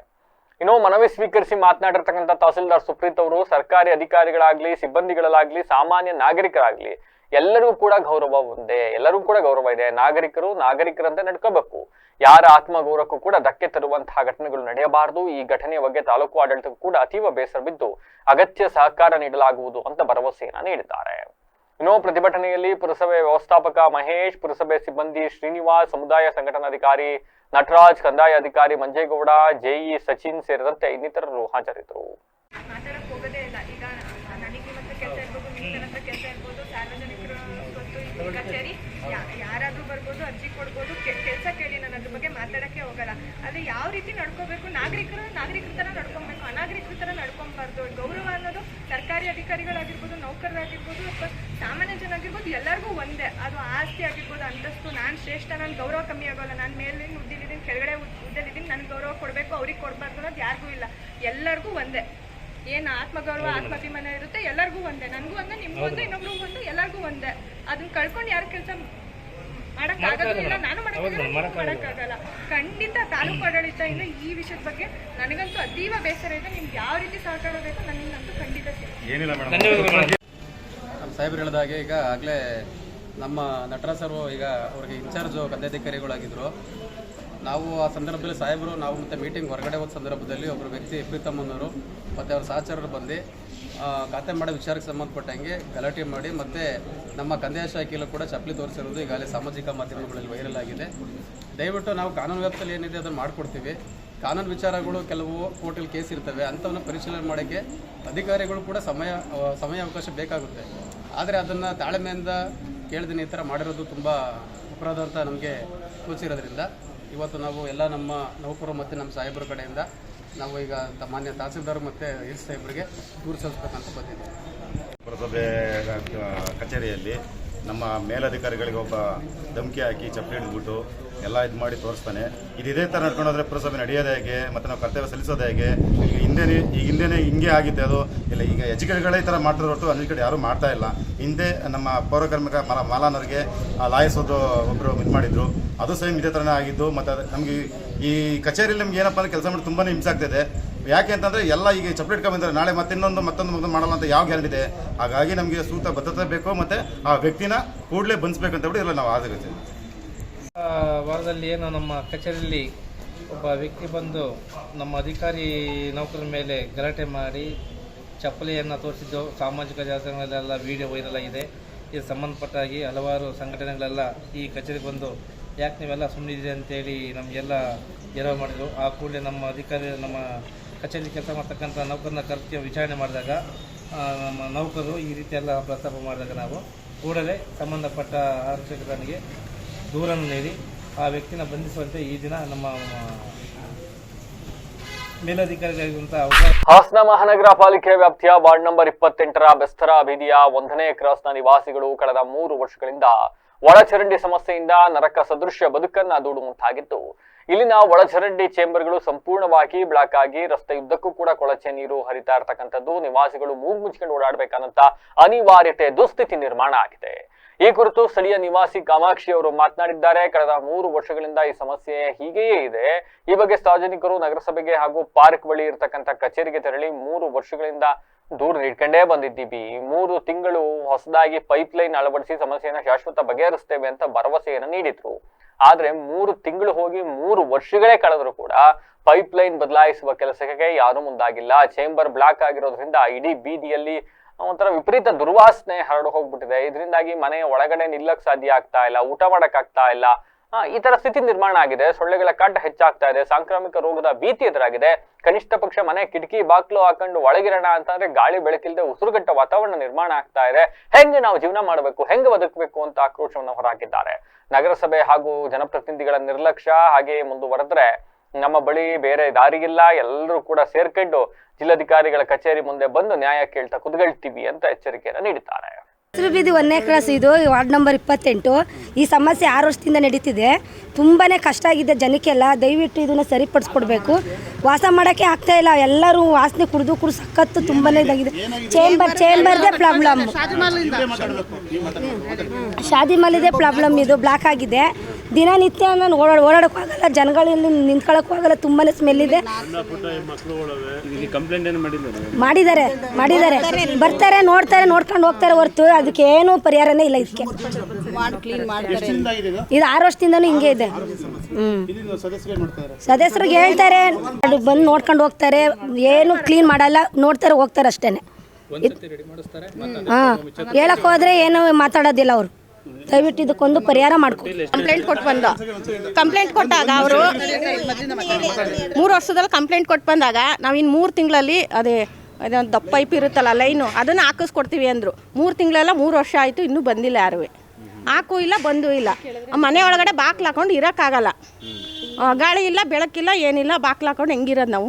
ಇನ್ನು ಮನವಿ ಸ್ವೀಕರಿಸಿ ಮಾತನಾಡಿರ್ತಕ್ಕಂಥ ತಹಸೀಲ್ದಾರ್ ಸುಪ್ರೀತ್ ಅವರು ಸರ್ಕಾರಿ ಅಧಿಕಾರಿಗಳಾಗ್ಲಿ, ಸಿಬ್ಬಂದಿಗಳಾಗ್ಲಿ, ಸಾಮಾನ್ಯ ನಾಗರಿಕರಾಗ್ಲಿ ಎಲ್ಲರಿಗೂ ಕೂಡ ಗೌರವ ಒಂದೇ, ಎಲ್ಲರಿಗೂ ಕೂಡ ಗೌರವ ಇದೆ. ನಾಗರಿಕರು ನಾಗರಿಕರಂತೆ ನಡ್ಕೋಬೇಕು. ಯಾರ ಆತ್ಮಗೌರವಕ್ಕೂ ಕೂಡ ಧಕ್ಕೆ ತರುವಂತಹ ಘಟನೆಗಳು ನಡೆಯಬಾರದು. ಈ ಘಟನೆಯ ಬಗ್ಗೆ ತಾಲೂಕು ಆಡಳಿತಕ್ಕೂ ಕೂಡ ಅತೀವ ಬೇಸರ ಬಿದ್ದು ಅಗತ್ಯ ಸಹಕಾರ ನೀಡಲಾಗುವುದು ಅಂತ ಭರವಸೆಯನ್ನ ನೀಡಿದ್ದಾರೆ. ಇನ್ನು ಪ್ರತಿಭಟನೆಯಲ್ಲಿ ಪುರಸಭೆ ವ್ಯವಸ್ಥಾಪಕ ಮಹೇಶ್, ಪುರಸಭೆ ಸಿಬ್ಬಂದಿ ಶ್ರೀನಿವಾಸ್, ಸಮುದಾಯ ಸಂಘಟನಾಧಿಕಾರಿ ನಟರಾಜ್, ಕಂದಾಯ ಅಧಿಕಾರಿ ಮಂಜೇಗೌಡ, ಜೆಇ ಸಚಿನ್ ಸೇರಿದಂತೆ ಇನ್ನಿತರರು ಹಾಜರಿದ್ದರು. ಮಾತಾಡಕ್ ಹೋಗೋದೇ ಇಲ್ಲ. ಈಗ ನನಗೆ ಮತ್ತೆ ಕೆಲಸ ಇರ್ಬೋದು, ನಿಮ್ಮ ಹತ್ರ ಕೆಲಸ ಇರ್ಬೋದು, ಸಾರ್ವಜನಿಕರು ಗೊತ್ತು ಈ ಕಚೇರಿ ಯಾರಾದ್ರೂ ಬರ್ಬೋದು, ಅರ್ಜಿ ಕೊಡ್ಬೋದು, ಕೆಲಸ ಕೇಳಿ ನಾನು ಅದ್ರ ಬಗ್ಗೆ ಮಾತಾಡಕ್ಕೆ ಹೋಗಲ್ಲ. ಆದ್ರೆ ಯಾವ ರೀತಿ ನಡ್ಕೋಬೇಕು, ನಾಗರಿಕರ ತರ ನಡ್ಕೊಬೇಕು, ಅನಾಗರಿಕರ ತರ ನಡ್ಕೊಬಾರ್ದು. ಗೌರವ ಅನ್ನೋದು ಸರ್ಕಾರಿ ಅಧಿಕಾರಿಗಳಾಗಿರ್ಬೋದು, ನೌಕರರಾಗಿರ್ಬೋದು, ಅಥವಾ ಸಾಮಾನ್ಯ ಜನ ಆಗಿರ್ಬೋದು, ಎಲ್ಲರಿಗೂ ಒಂದೇ. ಅದು ಆಸ್ತಿ ಆಗಿರ್ಬೋದು, ಅಂತಸ್ತು, ನಾನು ಶ್ರೇಷ್ಠ, ನಾನು ಗೌರವ ಕಮ್ಮಿ ಆಗೋಲ್ಲ, ನಾನು ಮೇಲೆ ಹುದ್ದೆಲಿದ್ದೀನಿ, ಕೆಳಗಡೆ ಹುದ್ದೆಲಿದ್ದೀನಿ, ನನಗೆ ಗೌರವ ಕೊಡಬೇಕು, ಅವ್ರಿಗೆ ಕೊಡಬಾರ್ದು ಅನ್ನೋದು ಯಾರಿಗೂ ಇಲ್ಲ. ಎಲ್ಲರಿಗೂ ಒಂದೇ. ಏನು ಆತ್ಮಗೌರವ, ಆತ್ಮಾಭಿಮಾನ ಇರುತ್ತೆ, ಎಲ್ಲರಿಗೂ ಒಂದೇ. ನನಗೂ ಒಂದೇ, ನಿಮ್ಗೂ ಒಂದೇ, ಇನ್ನೊಬ್ರಿಗೂ ಒಂದೇ, ಎಲ್ಲರಿಗೂ ಒಂದೇ. ಅದನ್ನ ಕಳ್ಕೊಂಡು ಯಾರು ಕೆಲಸ ಮಾಡಕ್ಕಾಗೋದಿಲ್ಲ, ನಾನು ಮಾಡಕ್ಕಾಗಲ್ಲ. ಖಂಡಿತ ತಾಲೂಕು ಆಡಳಿತ ಇನ್ನು ಈ ವಿಷಯದ ಬಗ್ಗೆ ನನಗಂತೂ ಅತೀವ ಬೇಸರ ಇದೆ. ನಿಮ್ಗೆ ಯಾವ ರೀತಿ ಸಹಕಾರ ಬೇಕು ನನಗಂತೂ ಖಂಡಿತ ಸಿಗುತ್ತೆ. ನಮ್ಮ ಸಾಹೇಬ್ರು ಹೇಳಿದಾಗೆ ಈಗ ಆಗಲೇ ನಮ್ಮ ನಟರಾಜ್ ಸರ್ ಈಗ ಅವ್ರಿಗೆ ಇನ್ಚಾರ್ಜು ಕಂದಾಧಿಕಾರಿಗಳಾಗಿದ್ದರು. ನಾವು ಆ ಸಂದರ್ಭದಲ್ಲಿ ಸಾಹೇಬರು ನಾವು ಮತ್ತು ಮೀಟಿಂಗ್ ಹೊರಗಡೆ ಹೋದ ಸಂದರ್ಭದಲ್ಲಿ ಒಬ್ಬರು ವ್ಯಕ್ತಿ ಪ್ರೀತಮ್ಮನವರು ಮತ್ತು ಅವ್ರ ಸಹಚರರು ಬಂದು ಖಾತೆ ಮಾಡೋ ವಿಚಾರಕ್ಕೆ ಸಂಬಂಧಪಟ್ಟಂಗೆ ಗಲಾಟೆ ಮಾಡಿ ಮತ್ತು ನಮ್ಮ ಕಂದಾಯ ಶಾಖೆಯಲ್ಲೂ ಕೂಡ ಚಪ್ಪಲಿ ತೋರಿಸಿರೋದು ಈಗಾಗಲೇ ಸಾಮಾಜಿಕ ಮಾಧ್ಯಮಗಳಲ್ಲಿ ವೈರಲ್ ಆಗಿದೆ. ದಯವಿಟ್ಟು ನಾವು ಕಾನೂನು ವ್ಯಾಪ್ತಿಯಲ್ಲಿ ಏನಿದೆ ಅದನ್ನು ಮಾಡಿಕೊಡ್ತೀವಿ. ಕಾನೂನು ವಿಚಾರಗಳು ಕೆಲವು ಕೋರ್ಟಲ್ಲಿ ಕೇಸ್ ಇರ್ತವೆ, ಅಂಥವನ್ನು ಪರಿಶೀಲನೆ ಮಾಡೋಕ್ಕೆ ಅಧಿಕಾರಿಗಳು ಕೂಡ ಸಮಯಾವಕಾಶ ಬೇಕಾಗುತ್ತೆ. ಆದರೆ ಅದನ್ನು ತಾಳ್ಮೆಯಿಂದ ಕೇಳಿದಿನಿ ಈ ಥರ ಮಾಡಿರೋದು ತುಂಬ ಅಪರಾಧ ಅಂತ ನಮಗೆ ಸೂಚಿರೋದ್ರಿಂದ ಇವತ್ತು ನಾವು ಎಲ್ಲ ನಮ್ಮ ನೌಕರರು ಮತ್ತು ನಮ್ಮ ಸಾಹೇಬರ ಕಡೆಯಿಂದ ನಾವು ಈಗ ಮಾನ್ಯ ತಹಸೀಲ್ದಾರ್ ಮತ್ತು ಎಸ್ ಸಾಹೇಬರಿಗೆ ದೂರು ಸಲ್ಲಿಸಬೇಕಂತ ಬಂದಿದ್ದೀವಿ. ಪುರಸಭೆ ಕಚೇರಿಯಲ್ಲಿ ನಮ್ಮ ಮೇಲಧಿಕಾರಿಗಳಿಗೆ ಒಬ್ಬ ಧಮಕಿ ಹಾಕಿ ಚಪ್ಪಲಿ ಹಿಡಿದ್ಬಿಟ್ಟು ಎಲ್ಲ ಇದು ಮಾಡಿ ತೋರಿಸ್ತಾನೆ. ಇದೇ ಥರ ನಡ್ಕೊಂಡೋದ್ರೆ ಪುರಸಭೆ ನಡೆಯೋದು ಹೇಗೆ ಮತ್ತು ನಾವು ಕರ್ತವ್ಯ ಸಲ್ಲಿಸೋದು ಹೇಗೆ? ಈಗ ಹಿಂದೆ ಹಿಂಗೆ ಆಗಿತ್ತು ಅದು ಇಲ್ಲ. ಈಗ ಎಜುಕೇಟ್ಗಳೇ ಈ ಥರ ಮಾಡ್ತಾರೆ ಹೊರತು ಅನ್ಎಜುಕೇಟ್ ಯಾರೂ ಮಾಡ್ತಾ ಇಲ್ಲ. ಹಿಂದೆ ನಮ್ಮ ಪೌರಕಾರ್ಮಿಕ ಮಾಲಾನವ್ರಿಗೆ ಲಾಯಿಸೋದು ಒಬ್ಬರು ಇದು ಮಾಡಿದ್ರು, ಅದು ಸೇಮ್ ಇದೇ ಥರನೇ ಆಗಿದ್ದು. ಮತ್ತು ನಮಗೆ ಈ ಕಚೇರಿಯಲ್ಲಿ ನಮ್ಗೆ ಏನಪ್ಪ ಅಂದರೆ ಕೆಲಸ ಮಾಡಿ ತುಂಬಾ ಹಿಂಸೆ ಆಗ್ತಿದೆ. ಯಾಕೆ ಅಂತಂದರೆ ಎಲ್ಲ ಈಗ ಚಪ್ಪಲಿ ಇಟ್ಕೊಂಡ್ಬಂದರೆ ನಾಳೆ ಮತ್ತೊಂದು ಮಾಡಲ್ಲ ಅಂತ ಯಾವ ಗ್ಯಾರಂಟಿ ಇದೆ? ಹಾಗಾಗಿ ನಮಗೆ ಸೂಕ್ತ ಭದ್ರತೆ ಬೇಕು ಮತ್ತು ಆ ವ್ಯಕ್ತಿನ ಕೂಡಲೇ ಬಂಧಿಸಬೇಕಂತ ಬಿಡಿ ಎಲ್ಲ ನಾವು ಆಸಕ್ತಿ. ವಾರದಲ್ಲಿ ಏನು ನಮ್ಮ ಕಚೇರಿಯಲ್ಲಿ ಒಬ್ಬ ವ್ಯಕ್ತಿ ಬಂದು ನಮ್ಮ ಅಧಿಕಾರಿ ನೌಕರರ ಮೇಲೆ ಗಲಾಟೆ ಮಾಡಿ ಚಪ್ಪಲಿಯನ್ನು ತೋರಿಸಿದ್ದು ಸಾಮಾಜಿಕ ಜಾಲತಾಣಗಳೆಲ್ಲ ವಿಡಿಯೋ ವೈರಲ್ ಆಗಿದೆ. ಇದು ಸಂಬಂಧಪಟ್ಟಾಗಿ ಹಲವಾರು ಸಂಘಟನೆಗಳೆಲ್ಲ ಈ ಕಚೇರಿಗೆ ಬಂದು ಯಾಕೆ ನೀವೆಲ್ಲ ಸುಮ್ಮನಿದ್ದೀರಿ ಅಂತೇಳಿ ನಮಗೆಲ್ಲ ಎರವು ಮಾಡಿದರು. ಆ ಕೂಡಲೇ ನಮ್ಮ ಅಧಿಕಾರಿ ನಮ್ಮ ಕಚೇರಿ ಕೆಲಸ ಮಾಡ್ತಕ್ಕಂಥ ನೌಕರನ ಕರೆದು ವಿಚಾರಣೆ ಮಾಡಿದಾಗ ನಮ್ಮ ನೌಕರರು ಈ ರೀತಿ ಎಲ್ಲ ಪ್ರಸ್ತಾಪ ಮಾಡಿದಾಗ ನಾವು ಕೂಡಲೇ ಸಂಬಂಧಪಟ್ಟ ಆರಕ್ಷಕನಿಗೆ ದೂರನ್ನು ನೀಡಿ ಆ ವ್ಯಕ್ತಿನ ಬಂಧಿಸುವಂತೆ ಈ ದಿನ ನಮ್ಮ ಮೇಲಧಿಕಾರಿಗಳಿಗಿಂತ ಹಾಸನ ಮಹಾನಗರ ಪಾಲಿಕೆ ವ್ಯಾಪ್ತಿಯ ವಾರ್ಡ್ ನಂಬರ್ 28ರ ಬೆಸ್ತರ ಬೀದಿಯ 1ನೇ ಕ್ರಾಸ್ನ ನಿವಾಸಿಗಳು ಕಳೆದ 3 ವರ್ಷಗಳಿಂದ ಒಳಚರಂಡಿ ಸಮಸ್ಯೆಯಿಂದ ನರಕ ಸದೃಶ್ಯ ಬದುಕನ್ನ ದೂಡುವಂತಾಗಿತ್ತು. ಇಲ್ಲಿನ ಒಳಚರಂಡಿ ಚೇಂಬರ್ಗಳು ಸಂಪೂರ್ಣವಾಗಿ ಬ್ಲಾಕ್ ಆಗಿ ರಸ್ತೆಯುದ್ದಕ್ಕೂ ಕೂಡ ಕೊಳಚೆ ನೀರು ಹರಿತಾ ಇರತಕ್ಕಂಥದ್ದು. ನಿವಾಸಿಗಳು ಮೂಗು ಮುಚ್ಚಿಕೊಂಡು ಓಡಾಡಬೇಕನ್ನಂತ ಅನಿವಾರ್ಯತೆ ದುಸ್ಥಿತಿ ನಿರ್ಮಾಣ ಆಗಿದೆ. ಈ ಕುರಿತು ಸ್ಥಳೀಯ ನಿವಾಸಿ ಕಾಮಾಕ್ಷಿ ಅವರು ಮಾತನಾಡಿದ್ದಾರೆ. ಕಳೆದ 3 ವರ್ಷಗಳಿಂದ ಈ ಸಮಸ್ಯೆ ಹೀಗೆಯೇ ಇದೆ. ಈ ಬಗ್ಗೆ ಸಾರ್ವಜನಿಕರು ನಗರಸಭೆಗೆ ಹಾಗೂ ಪಾರ್ಕ್ ಬಳಿ ಇರತಕ್ಕಂಥ ಕಚೇರಿಗೆ ತೆರಳಿ 3 ವರ್ಷಗಳಿಂದ ದೂರ ನೀಡ್ಕೊಂಡೇ ಬಂದಿದ್ದೀವಿ. 3 ತಿಂಗಳು ಹೊಸದಾಗಿ ಪೈಪ್ ಲೈನ್ ಅಳವಡಿಸಿ ಸಮಸ್ಯೆಯನ್ನ ಶಾಶ್ವತ ಬಗೆಹರಿಸ್ತೇವೆ ಅಂತ ಭರವಸೆಯನ್ನು ನೀಡಿದ್ರು. ಆದ್ರೆ 3 ತಿಂಗಳು ಹೋಗಿ 3 ವರ್ಷಗಳೇ ಕಳೆದ್ರು ಕೂಡ ಪೈಪ್ ಲೈನ್ ಬದಲಾಯಿಸುವ ಕೆಲಸಕ್ಕೆ ಯಾರು ಮುಂದಾಗಿಲ್ಲ. ಚೇಂಬರ್ ಬ್ಲಾಕ್ ಆಗಿರೋದ್ರಿಂದ ಇಡೀ ಬೀದಿಯಲ್ಲಿ ಒಂಥರ ವಿಪರೀತ ದುರ್ವಾಸನೆ ಹರಡು ಹೋಗ್ಬಿಟ್ಟಿದೆ. ಇದರಿಂದಾಗಿ ಮನೆಯ ಒಳಗಡೆ ನಿಲ್ಲಕ್ ಸಾಧ್ಯ ಆಗ್ತಾ ಇಲ್ಲ, ಊಟ ಮಾಡಕ್ ಆಗ್ತಾ ಇಲ್ಲ. ಈ ತರ ಸ್ಥಿತಿ ನಿರ್ಮಾಣ ಆಗಿದೆ. ಸೊಳ್ಳೆಗಳ ಕಾಟ ಹೆಚ್ಚಾಗ್ತಾ ಇದೆ. ಸಾಂಕ್ರಾಮಿಕ ರೋಗದ ಭೀತಿ ಎದುರಾಗಿದೆ. ಕನಿಷ್ಠ ಪಕ್ಷ ಮನೆ ಕಿಟಕಿ ಬಾಕ್ಲು ಹಾಕೊಂಡು ಒಳಗಿರೋಣ ಅಂತಂದ್ರೆ ಗಾಳಿ ಬೆಳಕಿಲ್ದೆ ಉಸಿರುಗಟ್ಟ ವಾತಾವರಣ ನಿರ್ಮಾಣ ಆಗ್ತಾ ಇದೆ. ಹೆಂಗೆ ನಾವು ಜೀವನ ಮಾಡಬೇಕು, ಹೆಂಗೆ ಬದುಕಬೇಕು ಅಂತ ಆಕ್ರೋಶವನ್ನು ಹೊರಹಾಕಿದ್ದಾರೆ. ನಗರಸಭೆ ಹಾಗೂ ಜನಪ್ರತಿನಿಧಿಗಳ ನಿರ್ಲಕ್ಷ್ಯ ಹಾಗೆ ಮುಂದುವರೆದ್ರೆ ನಮ್ಮ ಬಳಿ ಬೇರೆ ದಾರಿಗಿಲ್ಲ, ಎಲ್ಲರೂ ಕೂಡ ಸೇರ್ಕೊಂಡು ಜಿಲ್ಲಾಧಿಕಾರಿಗಳ ಕಚೇರಿ ಮುಂದೆ ಬಂದು ನ್ಯಾಯ ಕೇಳ್ತಾ ಕುತ್ಕೊಳ್ತೀವಿ ಅಂತ ಎಚ್ಚರಿಕೆಯನ್ನು ನೀಡಿದ್ದಾರೆ. ಬೀದಿ 1ನೇ ಕ್ರಾಸ್, ಇದು ವಾರ್ಡ್ ನಂಬರ್ 28. ಈ ಸಮಸ್ಯೆ 6 ವರ್ಷದಿಂದ ನಡೀತಿದೆ. ತುಂಬಾ ಕಷ್ಟ ಆಗಿದೆ ಜನಕ್ಕೆಲ್ಲ. ದಯವಿಟ್ಟು ಇದನ್ನು ಸರಿಪಡಿಸ್ಕೊಡ್ಬೇಕು. ವಾಸ ಮಾಡೋಕ್ಕೆ ಆಗ್ತಾ ಇಲ್ಲ. ಎಲ್ಲರೂ ವಾಸನೆ ಕುಡಿದು ಸಖತ್ತು ತುಂಬಾ ಇದಾಗಿದೆ. ಚೇಂಬರ್ದೇ ಪ್ರಾಬ್ಲಮ್, ಶಾದಿ ಮಾಲಿದೆ ಪ್ರಾಬ್ಲಮ್. ಇದು ಬ್ಲಾಕ್ ಆಗಿದೆ. ದಿನನಿತ್ಯ ನಾನು ಓಡಾಡೋಕ್ಕಾಗಲ್ಲ, ಜನಗಳಲ್ಲಿ ನಿಂತ್ಕೊಳ್ಳೋಕ್ಕೂ ಆಗಲ್ಲ. ತುಂಬಾ ಸ್ಮೆಲ್ ಇದೆ. ಮಾಡಿದ್ದಾರೆ ಬರ್ತಾರೆ, ನೋಡ್ತಾರೆ, ನೋಡ್ಕೊಂಡು ಹೋಗ್ತಾರೆ ಹೊರತು ಅದಕ್ಕೆ ಏನು ಪರಿಹಾರನೇ ಇಲ್ಲ. ಇದಕ್ಕೆ ಇದು 6 ವರ್ಷದಿಂದನೂ ಹಿಂಗೆ ಇದೆ. ಸದಸ್ಯರಿಗೆ ಹೇಳ್ತಾರೆ, ಬಂದು ನೋಡ್ಕೊಂಡು ಹೋಗ್ತಾರೆ, ಏನು ಕ್ಲೀನ್ ಮಾಡಲ್ಲ, ನೋಡ್ತಾರೆ ಹೋಗ್ತಾರೆ ಅಷ್ಟೇನೆ. ಹೇಳಕ್ ಹೋದ್ರೆ ಏನು ಮಾತಾಡೋದಿಲ್ಲ ಅವರು. ದಯವಿಟ್ಟು ಇದಕ್ಕೊಂದು ಪರಿಹಾರ ಮಾಡ್ಕೊಡಿ. ಕಂಪ್ಲೇಂಟ್ ಕೊಟ್ಟಾಗ ಅವರು 3 ವರ್ಷದಲ್ಲಿ ಕಂಪ್ಲೇಂಟ್ ಕೊಟ್ಟು ಬಂದಾಗ ನಾವು ಇನ್ನು 3 ತಿಂಗಳಲ್ಲಿ ಅದೊಂದು ದಪ್ಪ ಪೈಪ್ ಇರುತ್ತಲ್ಲ ಲೈನು, ಅದನ್ನು ಹಾಕಿಸ್ಕೊಡ್ತೀವಿ ಅಂದರು. 3 ತಿಂಗಳೆಲ್ಲ 3 ವರ್ಷ ಆಯಿತು, ಇನ್ನೂ ಬಂದಿಲ್ಲ ಯಾರೂ. ಹಾಕೂ ಇಲ್ಲ, ಬಂದೂ ಇಲ್ಲ. ಮನೆ ಒಳಗಡೆ ಬಾಕ್ಲು ಹಾಕೊಂಡು ಇರೋಕ್ಕಾಗಲ್ಲ. ಗಾಳಿ ಇಲ್ಲ, ಬೆಳಕಿಲ್ಲ, ಏನಿಲ್ಲ. ಬಾಕ್ಲು ಹಾಕೊಂಡು ಹೆಂಗಿರೋದು ನಾವು?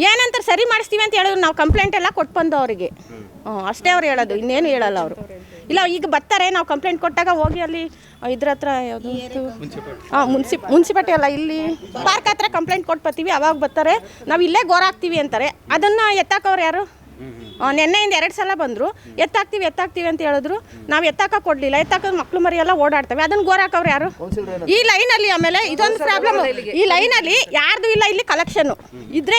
ಏನಂತಾರೆ ಸರಿ ಮಾಡಿಸ್ತೀವಿ ಅಂತ ಹೇಳಿದ್ರು. ನಾವು ಕಂಪ್ಲೇಂಟ್ ಎಲ್ಲ ಕೊಟ್ಟು ಬಂದು ಅವರಿಗೆ ಅಷ್ಟೇ ಅವ್ರು ಹೇಳೋದು, ಇನ್ನೇನು ಹೇಳಲ್ಲ ಅವರು. ಇಲ್ಲ ಈಗ ಬರ್ತಾರೆ, ನಾವು ಕಂಪ್ಲೇಂಟ್ ಕೊಟ್ಟಾಗ ಹೋಗಿ ಅಲ್ಲಿ ಇದ್ರ ಹತ್ರ ಯಾವುದು ಮುನ್ಸಿಪಾಲ್ಟಿ ಅಲ್ಲ, ಇಲ್ಲಿ ಪಾರ್ಕ್ ಹತ್ರ ಕಂಪ್ಲೇಂಟ್ ಕೊಟ್ಟು ಬರ್ತೀವಿ. ಅವಾಗ ಬರ್ತಾರೆ, ನಾವು ಇಲ್ಲೇ ಗೋರ ಹಾಕ್ತೀವಿ ಅಂತಾರೆ. ಅದನ್ನು ಎತ್ತಾಕವ್ರು ಯಾರು? ನೆನ್ನೆಯಿಂದ 2 ಸಲ ಬಂದರು, ಎತ್ತಾಕ್ತೀವಿ ಅಂತ ಹೇಳಿದ್ರು. ನಾವು ಎತ್ತಾಕ ಕೊಡಲಿಲ್ಲ. ಎತ್ತಾಕೋದು ಮಕ್ಳು ಮರಿ ಎಲ್ಲ ಓಡಾಡ್ತವೆ. ಅದನ್ನು ಗೋರ ಹಾಕವ್ರು ಯಾರು? ಈ ಲೈನಲ್ಲಿ. ಆಮೇಲೆ ಇದೊಂದು ಪ್ರಾಬ್ಲಮ್, ಈ ಲೈನಲ್ಲಿ ಯಾರ್ದು ಇಲ್ಲ. ಇಲ್ಲಿ ಕಲೆಕ್ಷನ್ನು ಇದ್ರೆ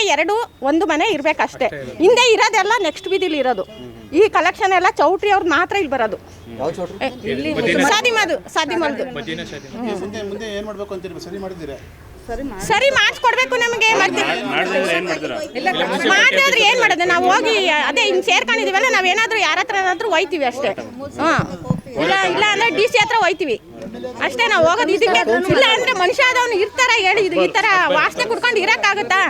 1 ಮನೆ ಇರಬೇಕಷ್ಟೇ. ಹಿಂದೆ ಇರೋದೆಲ್ಲ ನೆಕ್ಸ್ಟ್ ಬೀದಿಲಿ ಇರೋದು. ಈ ಕಲೆಕ್ಷನ್ ಎಲ್ಲ ಚೌಟ್ರಿ ಅವ್ರು ಮಾತ್ರ ಇಲ್ಲಿ ಬರೋದು. ಸರಿ ಮಾಡಿಸ್ಕೊಡ್ಬೇಕು ನಮಗೆ. ಮಾಡಿದ್ರೆ ಏನ್ ಮಾಡೋದು? ನಾವು ಹೋಗಿ ಅದೇ ಹಿಂಗೆ ಸೇರ್ಕೊಂಡಿದೀವಲ್ಲ, ನಾವೇನಾದ್ರೂ ಯಾರ ಹತ್ರ ಏನಾದ್ರೂ ಹೋಯ್ತೀವಿ ಅಷ್ಟೇ. ಇಲ್ಲ ಅಂದ್ರೆ DC ಹತ್ರ ಹೋಯ್ತೀವಿ ಅಷ್ಟೇ. ನಾವು ಹೋಗೋದು ಇದಕ್ಕೆ. ಇಲ್ಲ ಅಂದ್ರೆ ಮನುಷ್ಯ ಆದವನು ಇರ್ತಾರ ಹೇಳಿ, ಇದು ಈ ತರ ವಾಸನೆ ಕುಡ್ಕೊಂಡು ಇರಕ್ಕಾಗತ್ತಾ?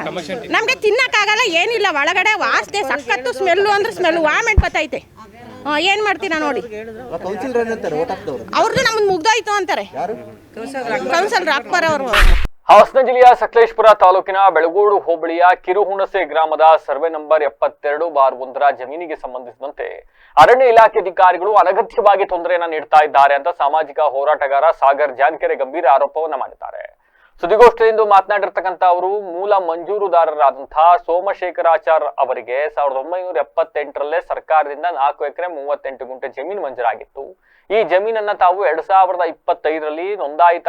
ನಮ್ಗೆ ತಿನ್ನಕ್ಕಾಗಲ್ಲ, ಏನಿಲ್ಲ. ಒಳಗಡೆ ವಾಸನೆ ಸಖತ್ತು, ಸ್ಮೆಲ್ಲು ಅಂದ್ರೆ ಸ್ಮೆಲ್ಲು, ವಾಮಿಟ್ ಬತ್ತೈತೆ. ಏನ್ ಮಾಡ್ತೀರಾ ನೋಡಿ. ಅವ್ರದ್ದು ನಮ್ದು ಮುಗ್ದೋಯ್ತು ಅಂತಾರೆ ಕೌನ್ಸಿಲರ್ ಅಕ್ಬರ್ ಅವರು. ಹಾಸನ ಜಿಲ್ಲೆಯ ಸಕಲೇಶಪುರ ತಾಲೂಕಿನ ಬೆಳಗೋಡು ಹೋಬಳಿಯ ಕಿರುಹುಣಸೆ ಗ್ರಾಮದ ಸರ್ವೆ ನಂಬರ್ 72/1 ಜಮೀನಿಗೆ ಸಂಬಂಧಿಸಿದಂತೆ ಅರಣ್ಯ ಇಲಾಖೆ ಅಧಿಕಾರಿಗಳು ಅನಗತ್ಯವಾಗಿ ತೊಂದರೆಯನ್ನ ನೀಡ್ತಾ ಇದ್ದಾರೆ ಅಂತ ಸಾಮಾಜಿಕ ಹೋರಾಟಗಾರ ಸಾಗರ್ ಜಾನ್ಕೆರೆ ಗಂಭೀರ ಆರೋಪವನ್ನ ಮಾಡಿದ್ದಾರೆ. ಸುದ್ದಿಗೋಷ್ಠಿಯಿಂದ ಮಾತನಾಡಿರ್ತಕ್ಕಂಥ ಅವರು ಮೂಲ ಮಂಜೂರುದಾರರಾದಂತಹ ಸೋಮಶೇಖರಾಚಾರ್ ಅವರಿಗೆ 1978ರಲ್ಲೇ ಸರ್ಕಾರದಿಂದ 4 ಎಕರೆ 38 ಗುಂಟೆ ಜಮೀನು ಮಂಜೂರಾಗಿತ್ತು. ಈ ಜಮೀನನ್ನ ತಾವು 2025ರಲ್ಲಿ ನೋಂದಾಯಿತ